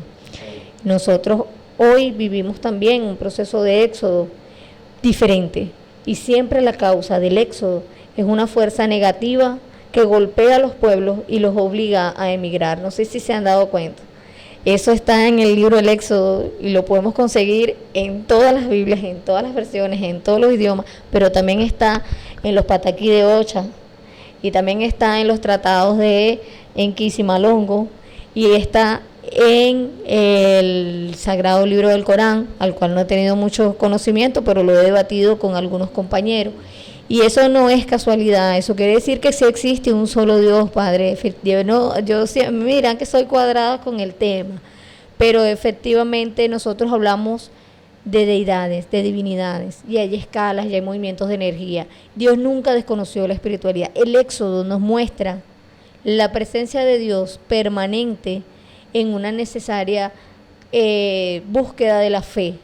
Nosotros hoy vivimos también un proceso de éxodo diferente, y siempre la causa del éxodo es una fuerza negativa que golpea a los pueblos y los obliga a emigrar. No sé si se han dado cuenta. Eso está en el libro del Éxodo y lo podemos conseguir en todas las Biblias, en todas las versiones, en todos los idiomas, pero también está en los Pataquí de Ocha y también está en los tratados de Enquisimalongo y está en el Sagrado Libro del Corán, al cual no he tenido mucho conocimiento, pero lo he debatido con algunos compañeros. Y eso no es casualidad, eso quiere decir que sí existe un solo Dios, Padre. Miran que soy cuadrada con el tema, pero efectivamente nosotros hablamos de deidades, de divinidades, y hay escalas y hay movimientos de energía. Dios nunca desconoció la espiritualidad. El Éxodo nos muestra la presencia de Dios permanente en una necesaria búsqueda de la fe.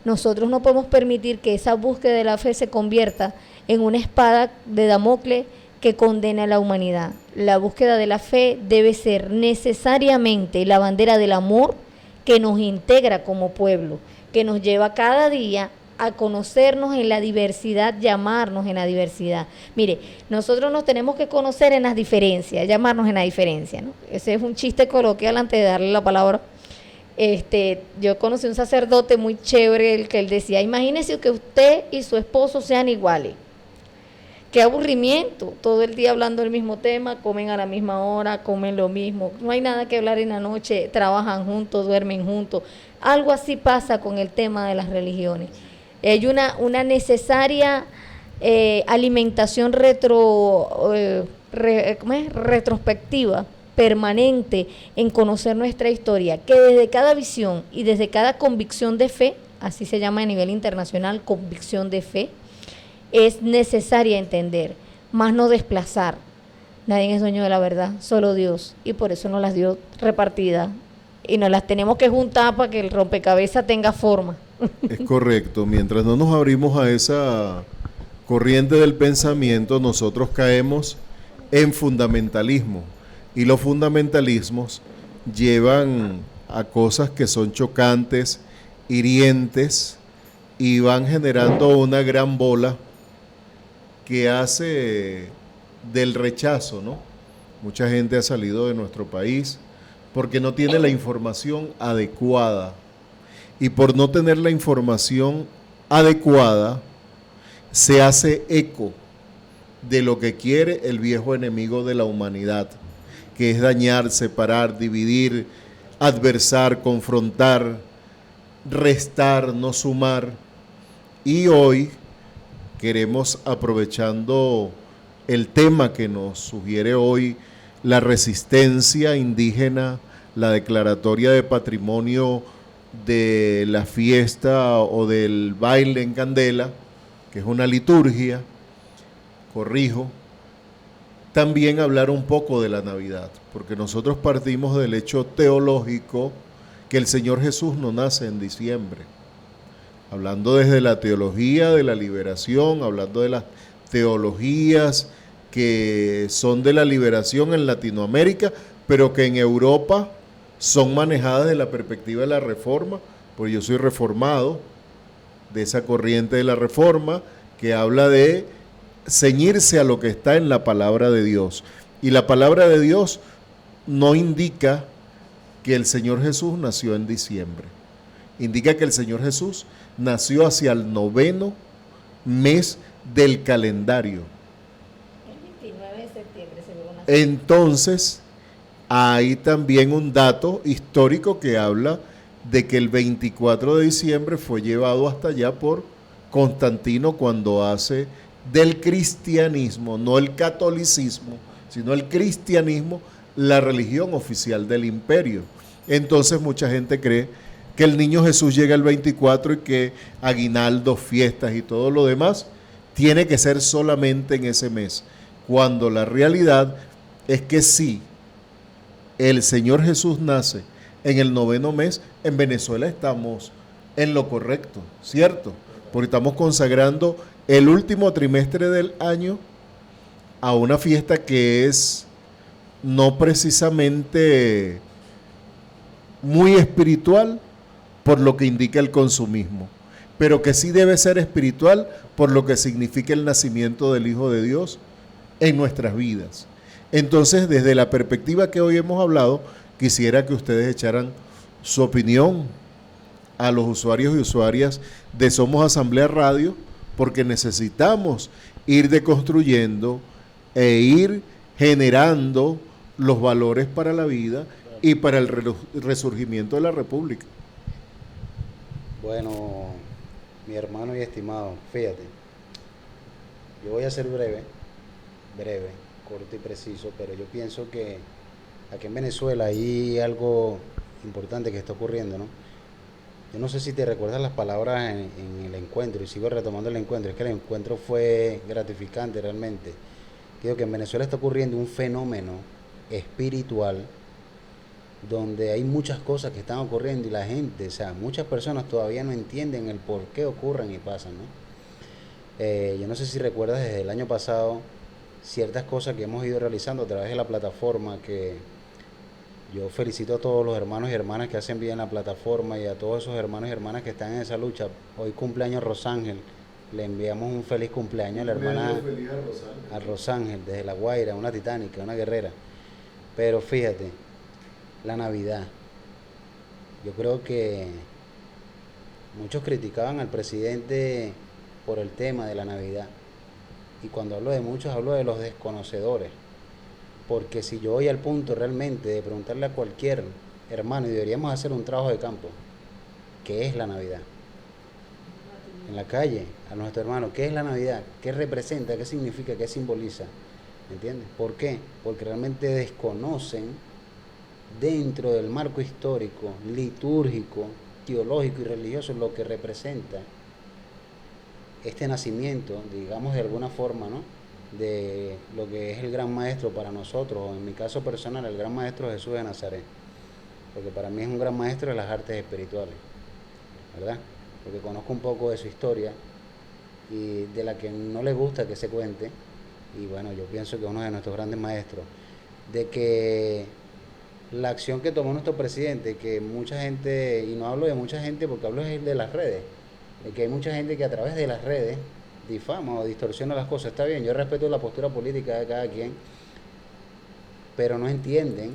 Nosotros no podemos permitir que esa búsqueda de la fe se convierta en una espada de Damocles que condena a la humanidad. La búsqueda de la fe debe ser necesariamente la bandera del amor que nos integra como pueblo, que nos lleva cada día a conocernos en la diversidad, llamarnos en la diversidad. Mire, nosotros nos tenemos que conocer en las diferencias, llamarnos en la diferencia, ¿no? Ese es un chiste coloquial antes de darle la palabra. Yo conocí un sacerdote muy chévere, el que él decía, imagínese que usted y su esposo sean iguales. Qué aburrimiento, todo el día hablando del mismo tema, comen a la misma hora, comen lo mismo, no hay nada que hablar en la noche, trabajan juntos, duermen juntos. Algo así pasa con el tema de las religiones. Hay una necesaria alimentación retrospectiva, permanente, en conocer nuestra historia, que desde cada visión y desde cada convicción de fe, así se llama a nivel internacional, convicción de fe, es necesaria entender, más no desplazar. Nadie es dueño de la verdad, solo Dios, y por eso nos las dio repartidas y nos las tenemos que juntar para que el rompecabezas tenga forma. Es correcto, mientras no nos abrimos a esa corriente del pensamiento, nosotros caemos en fundamentalismo, y los fundamentalismos llevan a cosas que son chocantes, hirientes, y van generando una gran bola que hace del rechazo, ¿no? Mucha gente ha salido de nuestro país porque no tiene la información adecuada. Y por no tener la información adecuada, se hace eco de lo que quiere el viejo enemigo de la humanidad, que es dañar, separar, dividir, adversar, confrontar, restar, no sumar. Y hoy queremos, aprovechando el tema que nos sugiere hoy, la resistencia indígena, la declaratoria de patrimonio de la fiesta o del baile en candela, que es una liturgia, corrijo, también hablar un poco de la Navidad, porque nosotros partimos del hecho teológico que el Señor Jesús no nace en diciembre. Hablando desde la teología de la liberación, hablando de las teologías que son de la liberación en Latinoamérica, pero que en Europa son manejadas de la perspectiva de la reforma, porque yo soy reformado de esa corriente de la reforma que habla de ceñirse a lo que está en la palabra de Dios. Y la palabra de Dios no indica que el Señor Jesús nació en diciembre. Indica que el Señor Jesús nació hacia el 9º mes del calendario. El 29 de septiembre seguro nació. Entonces, hay también un dato histórico que habla de que el 24 de diciembre fue llevado hasta allá por Constantino cuando hace del cristianismo, no el catolicismo, sino el cristianismo, la religión oficial del imperio. Entonces mucha gente cree que el niño Jesús llega el 24 y que aguinaldos, fiestas y todo lo demás tiene que ser solamente en ese mes, cuando la realidad es que sí, el Señor Jesús nace en el 9º mes, en Venezuela estamos en lo correcto, ¿cierto? Porque estamos consagrando el último trimestre del año a una fiesta que es no precisamente muy espiritual por lo que indica el consumismo, pero que sí debe ser espiritual por lo que significa el nacimiento del Hijo de Dios en nuestras vidas. Entonces, desde la perspectiva que hoy hemos hablado, quisiera que ustedes echaran su opinión a los usuarios y usuarias de Somos Asamblea Radio, porque necesitamos ir deconstruyendo e ir generando los valores para la vida y para el resurgimiento de la República. Bueno, mi hermano y estimado, fíjate, yo voy a ser breve, corto y preciso, pero yo pienso que aquí en Venezuela hay algo importante que está ocurriendo, ¿no? Yo no sé si te recuerdas las palabras en el encuentro, y sigo retomando el encuentro, es que el encuentro fue gratificante realmente. Digo que en Venezuela está ocurriendo un fenómeno espiritual donde hay muchas cosas que están ocurriendo y la gente, o sea, muchas personas todavía no entienden el por qué ocurren y pasan, ¿no? Yo no sé si recuerdas desde el año pasado ciertas cosas que hemos ido realizando a través de la plataforma, que yo felicito a todos los hermanos y hermanas que hacen bien la plataforma y a todos esos hermanos y hermanas que están en esa lucha. Hoy cumpleaños Rosángel, le enviamos un feliz cumpleaños a la hermana, a Rosángel desde La Guaira, una titánica, una guerrera. Pero fíjate, la Navidad, yo creo que muchos criticaban al presidente por el tema de la Navidad. Y cuando hablo de muchos, hablo de los desconocedores. Porque si yo voy al punto realmente de preguntarle a cualquier hermano, y deberíamos hacer un trabajo de campo, ¿qué es la Navidad? En la calle, a nuestro hermano, ¿qué es la Navidad? ¿Qué representa? ¿Qué significa? ¿Qué simboliza? ¿Entiendes? ¿Por qué? Porque realmente desconocen dentro del marco histórico, litúrgico, teológico y religioso lo que representa este nacimiento, digamos de alguna forma, ¿no? De lo que es el gran maestro para nosotros, o en mi caso personal, el gran maestro Jesús de Nazaret, porque para mí es un gran maestro de las artes espirituales, ¿verdad? Porque conozco un poco de su historia y de la que no le gusta que se cuente, y bueno, yo pienso que es uno de nuestros grandes maestros, de que la acción que tomó nuestro presidente, que mucha gente, y no hablo de mucha gente porque hablo de las redes, de que hay mucha gente que a través de las redes difama o distorsiona las cosas. Está bien, yo respeto la postura política de cada quien, pero no entienden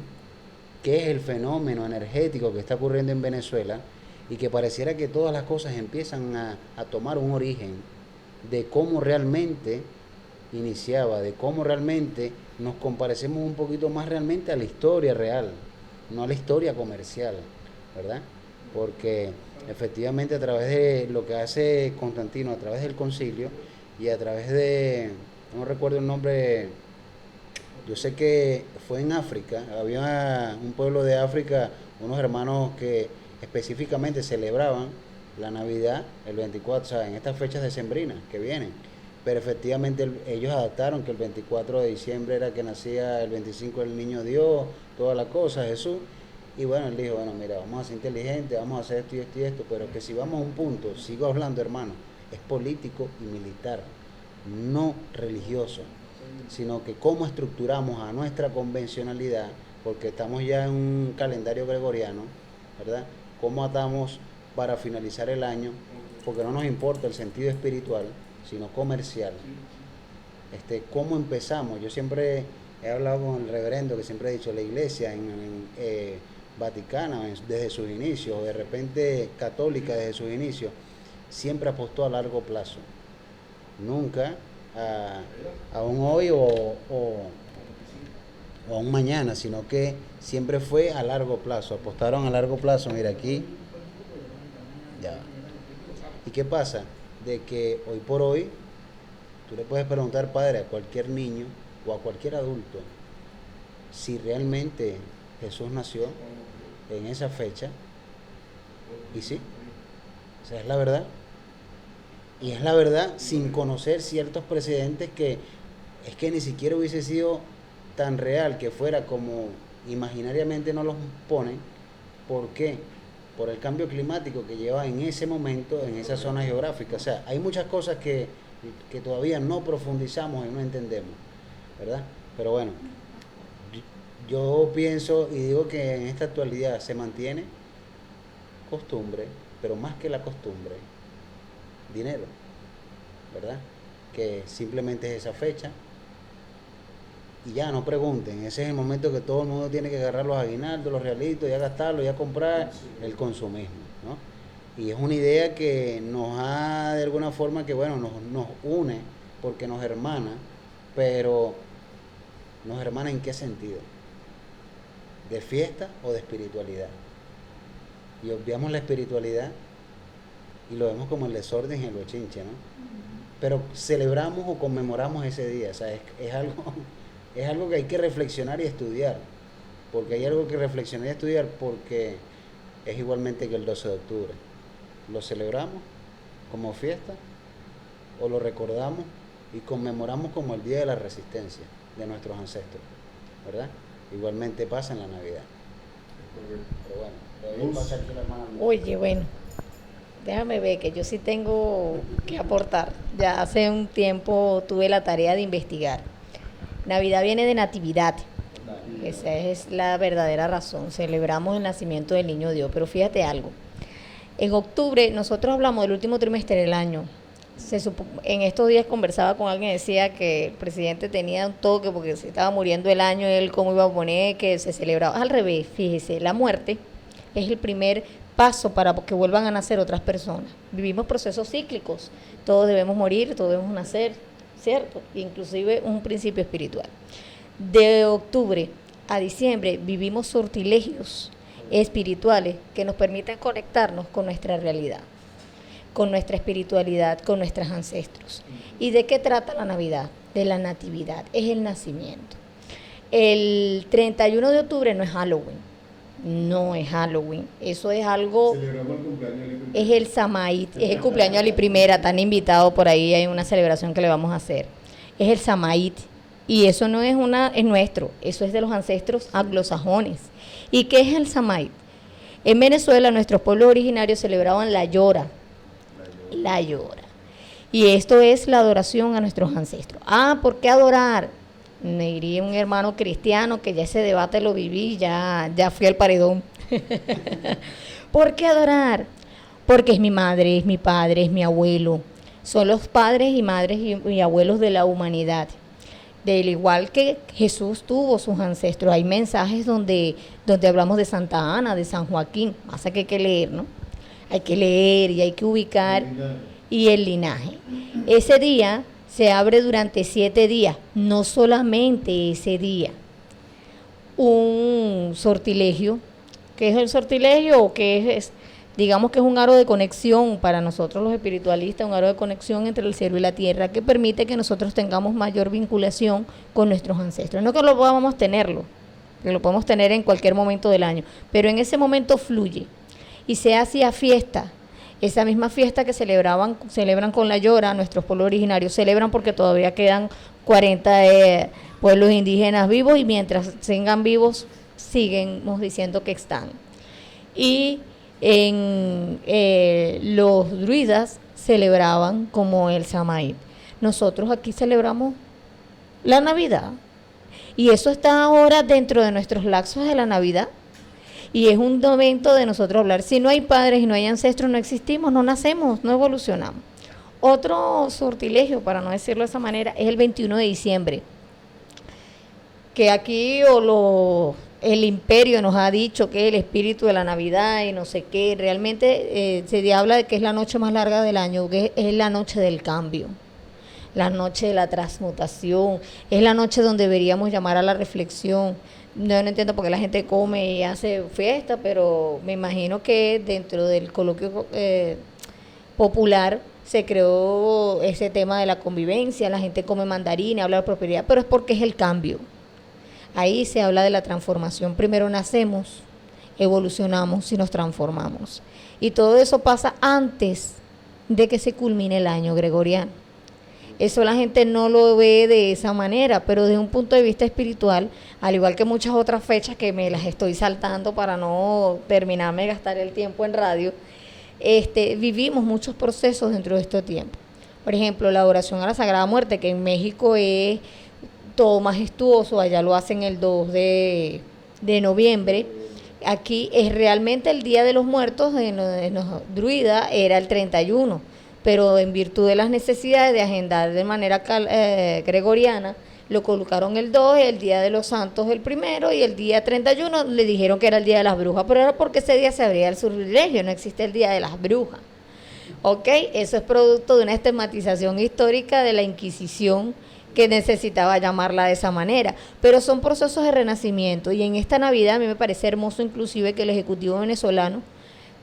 qué es el fenómeno energético que está ocurriendo en Venezuela, y que pareciera que todas las cosas empiezan a tomar un origen de cómo realmente iniciaba, de cómo realmente nos comparecemos un poquito más realmente a la historia real, no a la historia comercial, ¿verdad? Porque efectivamente a través de lo que hace Constantino, a través del concilio y a través de, no recuerdo el nombre, yo sé que fue en África, había un pueblo de África, unos hermanos que específicamente celebraban la Navidad el 24, o sea, en estas fechas decembrinas que vienen. Pero efectivamente ellos adaptaron que el 24 de diciembre era que nacía, el 25 el niño Dios, toda la cosa, Jesús. Y bueno, él dijo, bueno, mira, vamos a ser inteligentes, vamos a hacer esto y esto y esto, pero que si vamos a un punto, sigo hablando, hermano, es político y militar, no religioso, sino que cómo estructuramos a nuestra convencionalidad, porque estamos ya en un calendario gregoriano, ¿verdad? Cómo atamos para finalizar el año, porque no nos importa el sentido espiritual, sino comercial. Cómo empezamos. Yo siempre he hablado con el reverendo, que siempre he dicho, la iglesia vaticana desde sus inicios, o de repente católica desde sus inicios, siempre apostó a largo plazo, nunca a un hoy o a un mañana, sino que siempre fue a largo plazo, apostaron a largo plazo. Mira aquí, ya. ¿Y qué pasa? De que hoy por hoy tú le puedes preguntar, padre, a cualquier niño o a cualquier adulto si realmente Jesús nació en esa fecha, y sí, o sea, es la verdad. Y es la verdad sin conocer ciertos precedentes que es que ni siquiera hubiese sido tan real que fuera como imaginariamente nos los ponen. ¿Por qué? Por el cambio climático que lleva en ese momento en esa zona geográfica. O sea, hay muchas cosas que todavía no profundizamos y no entendemos, ¿verdad? Pero bueno, yo pienso y digo que en esta actualidad se mantiene costumbre, pero más que la costumbre, dinero, ¿verdad? Que simplemente es esa fecha. Y ya, no pregunten, ese es el momento que todo el mundo tiene que agarrar los aguinaldos, los realitos, ya gastarlos, ya comprar, el consumismo, ¿no? Y es una idea que nos ha, de alguna forma, que bueno, nos une, porque nos hermana, pero ¿nos hermana en qué sentido? ¿De fiesta o de espiritualidad? Y obviamos la espiritualidad y lo vemos como el desorden y el bochinche, ¿no? Pero celebramos o conmemoramos ese día, o sea, es algo que hay que reflexionar y estudiar, porque hay algo que reflexionar y estudiar, porque es igualmente que el 12 de octubre. Lo celebramos como fiesta o lo recordamos y conmemoramos como el Día de la Resistencia de nuestros ancestros, ¿verdad? Igualmente pasa en la Navidad. Pero bueno, le voy a pasar aquí la hermana mía. Oye, bueno, déjame ver que yo sí tengo que aportar. Ya hace un tiempo tuve la tarea de investigar. Navidad viene de natividad. Esa es la verdadera razón. Celebramos el nacimiento del niño Dios. Pero fíjate algo. En octubre nosotros hablamos del último trimestre del año. En estos días conversaba con alguien, decía que el presidente tenía un toque porque se estaba muriendo el año, él cómo iba a poner que se celebraba. Al revés, fíjese, la muerte es el primer paso para que vuelvan a nacer otras personas. Vivimos procesos cíclicos, todos debemos morir, todos debemos nacer, ¿cierto? Inclusive un principio espiritual. De octubre a diciembre vivimos sortilegios espirituales que nos permiten conectarnos con nuestra realidad, con nuestra espiritualidad, con nuestros ancestros. ¿Y de qué trata la Navidad? De la natividad, es el nacimiento. El 31 de octubre no es Halloween, no es Halloween, eso es algo, Celebramos el cumpleaños de Ali I. es el Samaít, es el cumpleaños de Ali I, están invitados por ahí, hay una celebración que le vamos a hacer. Es el Samaít, y eso no es es nuestro, eso es de los ancestros anglosajones. ¿Y qué es el Samaít? En Venezuela nuestros pueblos originarios celebraban la llora. La llora. Y esto es la adoración a nuestros ancestros. ¿Por qué adorar? Me diría un hermano cristiano que ya ese debate lo viví, ya fui al paredón. ¿Por qué adorar? Porque es mi madre, es mi padre, es mi abuelo. Son los padres y madres y abuelos de la humanidad. Del igual que Jesús tuvo sus ancestros. Hay mensajes donde hablamos de Santa Ana, de San Joaquín. Pasa que hay que leer, ¿no? Hay que leer y hay que ubicar y el linaje. Ese día se abre durante 7 días, no solamente ese día. Un sortilegio, ¿qué es el sortilegio? O qué es, digamos que es un aro de conexión para nosotros los espiritualistas, un aro de conexión entre el cielo y la tierra que permite que nosotros tengamos mayor vinculación con nuestros ancestros. No que lo podamos tenerlo, que lo podemos tener en cualquier momento del año, pero en ese momento fluye. Y se hacía fiesta, esa misma fiesta que celebran con la llora, nuestros pueblos originarios celebran porque todavía quedan 40 pueblos indígenas vivos y mientras sigan vivos, seguimos diciendo que están. Y los druidas celebraban como el Samaín. Nosotros aquí celebramos la Navidad y eso está ahora dentro de nuestros lapsos de la Navidad. Y es un momento de nosotros hablar. Si no hay padres y no hay ancestros, no existimos, no nacemos, no evolucionamos. Otro sortilegio, para no decirlo de esa manera, es el 21 de diciembre. Que aquí el imperio nos ha dicho que el espíritu de la Navidad y no sé qué. Realmente se habla de que es la noche más larga del año, que es la noche del cambio. La noche de la transmutación. Es la noche donde deberíamos llamar a la reflexión. No entiendo por qué la gente come y hace fiesta, pero me imagino que dentro del coloquio popular se creó ese tema de la convivencia, la gente come mandarina, habla de prosperidad, pero es porque es el cambio. Ahí se habla de la transformación. Primero nacemos, evolucionamos y nos transformamos. Y todo eso pasa antes de que se culmine el año gregoriano. Eso la gente no lo ve de esa manera, pero desde un punto de vista espiritual, al igual que muchas otras fechas que me las estoy saltando para no terminarme de gastar el tiempo en radio, vivimos muchos procesos dentro de este tiempo. Por ejemplo, la adoración a la Sagrada Muerte, que en México es todo majestuoso, allá lo hacen el 2 de noviembre. Aquí es realmente el Día de los Muertos, en los druidas era el 31, pero en virtud de las necesidades de agendar de manera gregoriana, lo colocaron el 2, el Día de los Santos el 1 y el día 31 le dijeron que era el Día de las Brujas, pero era porque ese día se abría el sortilegio, no existe el Día de las Brujas. ¿Ok? Eso es producto de una estigmatización histórica de la Inquisición que necesitaba llamarla de esa manera, pero son procesos de renacimiento y en esta Navidad a mí me parece hermoso inclusive que el Ejecutivo venezolano,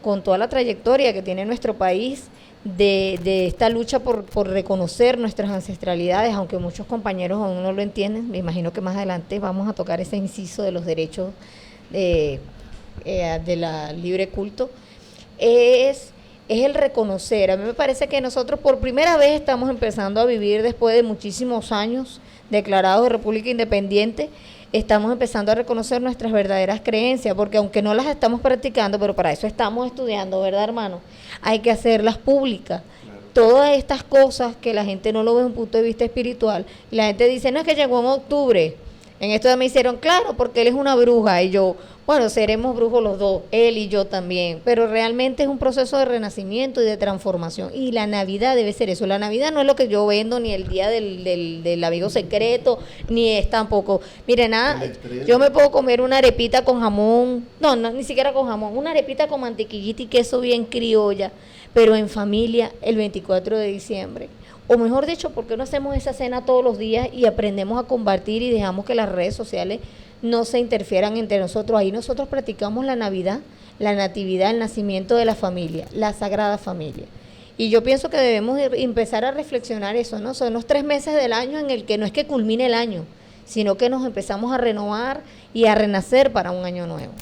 con toda la trayectoria que tiene nuestro país, de esta lucha por reconocer nuestras ancestralidades, aunque muchos compañeros aún no lo entienden, me imagino que más adelante vamos a tocar ese inciso de los derechos de la libre culto, es el reconocer. A mí me parece que nosotros por primera vez estamos empezando a vivir después de muchísimos años declarados de República Independiente, estamos empezando a reconocer nuestras verdaderas creencias, porque aunque no las estamos practicando, pero para eso estamos estudiando, ¿verdad, hermano? Hay que hacerlas públicas. Claro. Todas estas cosas que la gente no lo ve desde un punto de vista espiritual, y la gente dice, no, es que llegó en octubre. En esto me hicieron, claro, porque él es una bruja, y yo, bueno, seremos brujos los dos, él y yo también, pero realmente es un proceso de renacimiento y de transformación, y la Navidad debe ser eso. La Navidad no es lo que yo vendo, ni el día del amigo secreto, ni es tampoco, miren, nada, yo me puedo comer una arepita con jamón, no, ni siquiera con jamón, una arepita con mantequillita y queso bien criolla, pero en familia el 24 de diciembre. O mejor dicho, ¿por qué no hacemos esa cena todos los días y aprendemos a compartir y dejamos que las redes sociales no se interfieran entre nosotros? Ahí nosotros practicamos la Navidad, la natividad, el nacimiento de la familia, la sagrada familia. Y yo pienso que debemos empezar a reflexionar eso, ¿no? Son los 3 meses del año en el que no es que culmine el año, sino que nos empezamos a renovar y a renacer para un año nuevo.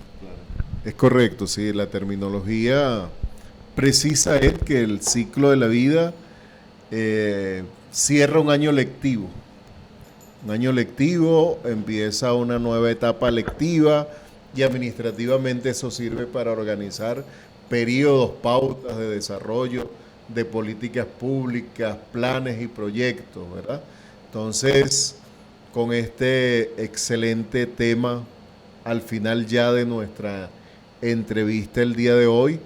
Es correcto, sí, la terminología precisa es que el ciclo de la vida cierra un año lectivo. Un año lectivo, empieza una nueva etapa lectiva y administrativamente eso sirve para organizar periodos, pautas de desarrollo de políticas públicas, planes y proyectos, ¿verdad? Entonces, con este excelente tema, al final ya de nuestra entrevista el día de hoy,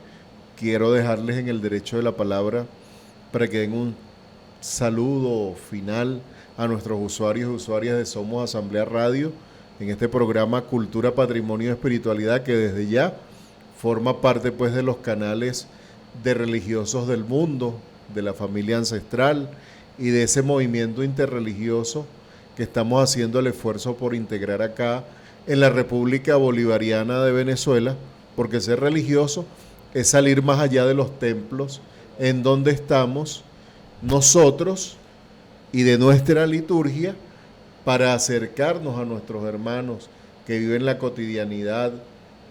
quiero dejarles en el derecho de la palabra para que den un saludo final a nuestros usuarios y usuarias de Somos Asamblea Radio en este programa Cultura, Patrimonio y Espiritualidad, que desde ya forma parte pues de los canales de religiosos del mundo, de la familia ancestral y de ese movimiento interreligioso que estamos haciendo el esfuerzo por integrar acá en la República Bolivariana de Venezuela, porque ser religioso es salir más allá de los templos en donde estamos nosotros y de nuestra liturgia para acercarnos a nuestros hermanos que viven la cotidianidad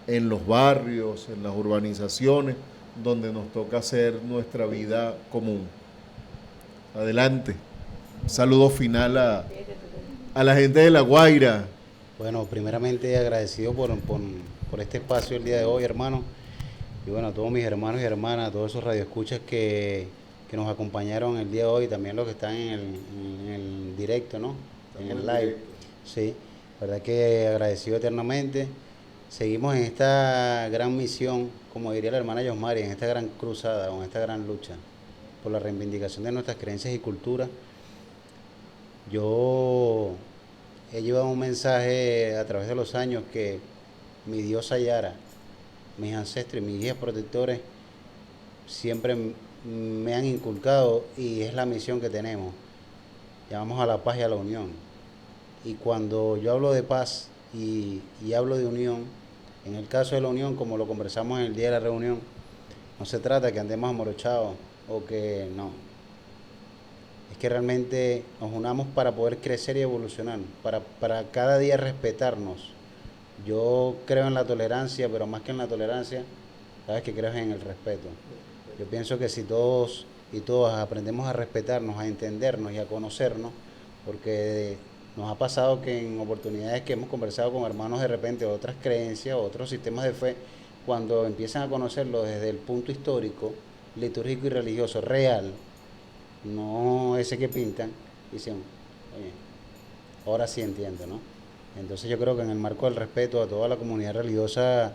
en los barrios, en las urbanizaciones, donde nos toca hacer nuestra vida común. Adelante. Un saludo final a la gente de La Guaira. Bueno, primeramente agradecido por este espacio el día de hoy, hermano. Y bueno, a todos mis hermanos y hermanas, a todos esos radioescuchas que nos acompañaron el día de hoy, también los que están en el directo, ¿no? En el live. Sí, verdad que agradecido eternamente. Seguimos en esta gran misión, como diría la hermana Yosmari, en esta gran cruzada, en esta gran lucha por la reivindicación de nuestras creencias y culturas. Yo he llevado un mensaje a través de los años que mi diosa Yara, mis ancestros y mis guías protectores siempre me han inculcado, y es la misión que tenemos. Llamamos a la paz y a la unión. Y cuando yo hablo de paz y hablo de unión, en el caso de la unión, como lo conversamos en el día de la reunión, no se trata que andemos amorochados o que no. Es que realmente nos unamos para poder crecer y evolucionar, para cada día respetarnos. Yo creo en la tolerancia, pero más que en la tolerancia, sabes que creo en el respeto. Yo pienso que si todos y todas aprendemos a respetarnos, a entendernos y a conocernos, porque nos ha pasado que en oportunidades que hemos conversado con hermanos de repente de otras creencias, otros sistemas de fe, cuando empiezan a conocerlo desde el punto histórico, litúrgico y religioso real, no ese que pintan, dicen, oye, ahora sí entiendo, ¿no? Entonces yo creo que en el marco del respeto a toda la comunidad religiosa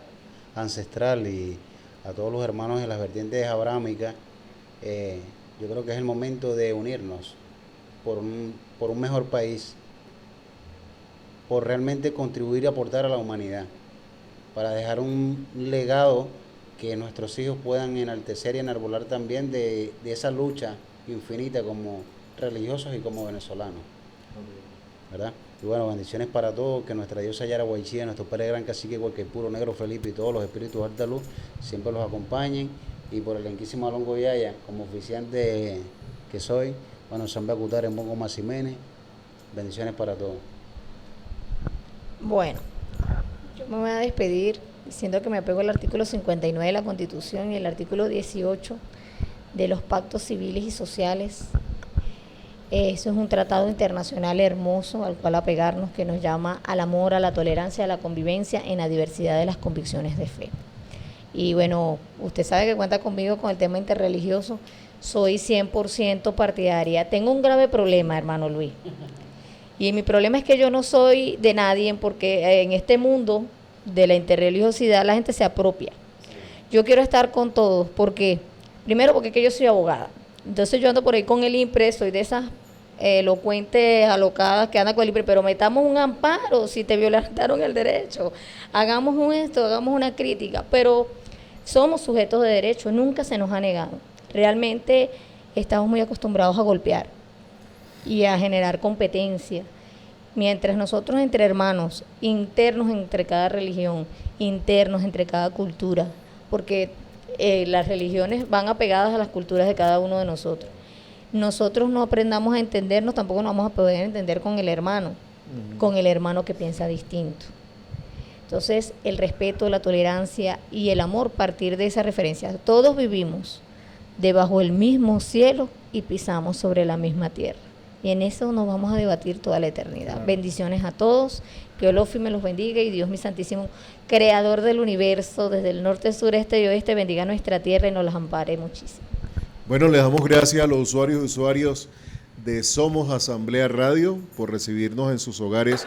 ancestral y a todos los hermanos de las vertientes abrámicas, yo creo que es el momento de unirnos por un mejor país, por realmente contribuir y aportar a la humanidad, para dejar un legado que nuestros hijos puedan enaltecer y enarbolar también de esa lucha infinita como religiosos y como venezolanos, ¿verdad? Y bueno, bendiciones para todos, que nuestra diosa Yara Guaychía, nuestro Padre Gran Cacique, cualquier puro negro Felipe y todos los espíritus de alta luz siempre los acompañen, y por el enquísimo Alongo Yaya, como oficiante que soy, bueno, San Beacutar en Bongo Masimene, bendiciones para todos. Bueno, yo me voy a despedir diciendo que me apego al artículo 59 de la Constitución y el artículo 18 de los pactos civiles y sociales. Eso es un tratado internacional hermoso al cual apegarnos, que nos llama al amor, a la tolerancia, a la convivencia en la diversidad de las convicciones de fe. Y bueno, usted sabe que cuenta conmigo con el tema interreligioso. Soy 100% partidaria. Tengo un grave problema, hermano Luis. Y mi problema es que yo no soy de nadie, porque en este mundo de la interreligiosidad la gente se apropia. Yo quiero estar con todos, porque primero porque es que yo soy abogada. Entonces yo ando por ahí con el IMPRE, soy de esas elocuentes, alocadas que andan con el IMPRE, pero metamos un amparo si te violentaron el derecho. Hagamos hagamos una crítica, pero somos sujetos de derecho, nunca se nos ha negado. Realmente estamos muy acostumbrados a golpear y a generar competencia. Mientras nosotros entre hermanos, internos entre cada religión, internos entre cada cultura, porque las religiones van apegadas a las culturas de cada uno de nosotros. Nosotros no aprendamos a entendernos, tampoco nos vamos a poder entender con el hermano que piensa distinto. Entonces, el respeto, la tolerancia y el amor, partir de esa referencia. Todos vivimos debajo del mismo cielo y pisamos sobre la misma tierra. Y en eso nos vamos a debatir toda la eternidad. Claro. Bendiciones a todos, que Olofi me los bendiga y Dios mi santísimo, creador del universo, desde el norte, sureste y oeste, bendiga nuestra tierra y nos las ampare muchísimo. Bueno, le damos gracias a los usuarios y usuarios de Somos Asamblea Radio por recibirnos en sus hogares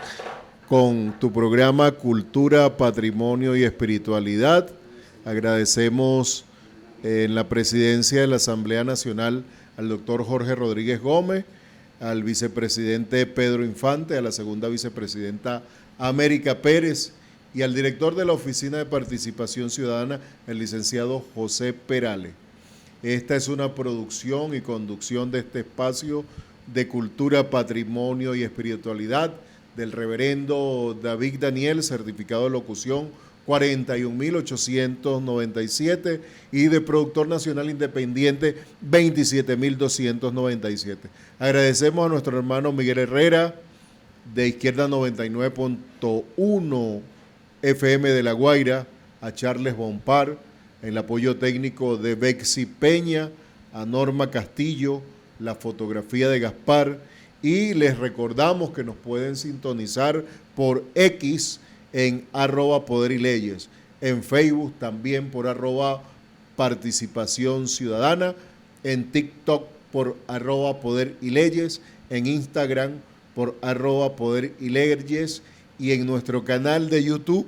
con tu programa Cultura, Patrimonio y Espiritualidad. Agradecemos en la presidencia de la Asamblea Nacional al doctor Jorge Rodríguez Gómez, al vicepresidente Pedro Infante, a la segunda vicepresidenta América Pérez y al director de la Oficina de Participación Ciudadana, el licenciado José Perales. Esta es una producción y conducción de este espacio de cultura, patrimonio y espiritualidad del reverendo David Daniel, certificado de locución 41.897 y de productor nacional independiente 27.297. Agradecemos a nuestro hermano Miguel Herrera de Izquierda 99.1 FM de La Guaira, a Charles Bompar, el apoyo técnico de Bexy Peña, a Norma Castillo, la fotografía de Gaspar, y les recordamos que nos pueden sintonizar por X en @poderyLeyes, en Facebook también por @participación ciudadana, en TikTok por @poderyLeyes, en Instagram por @poderyLeyes y en nuestro canal de YouTube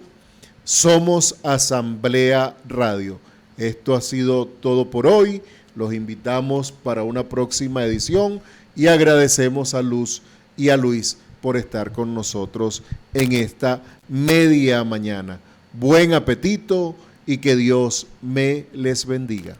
Somos Asamblea Radio. Esto ha sido todo por hoy. Los invitamos para una próxima edición y agradecemos a Luz y a Luis por estar con nosotros en esta media mañana. Buen apetito y que Dios me les bendiga.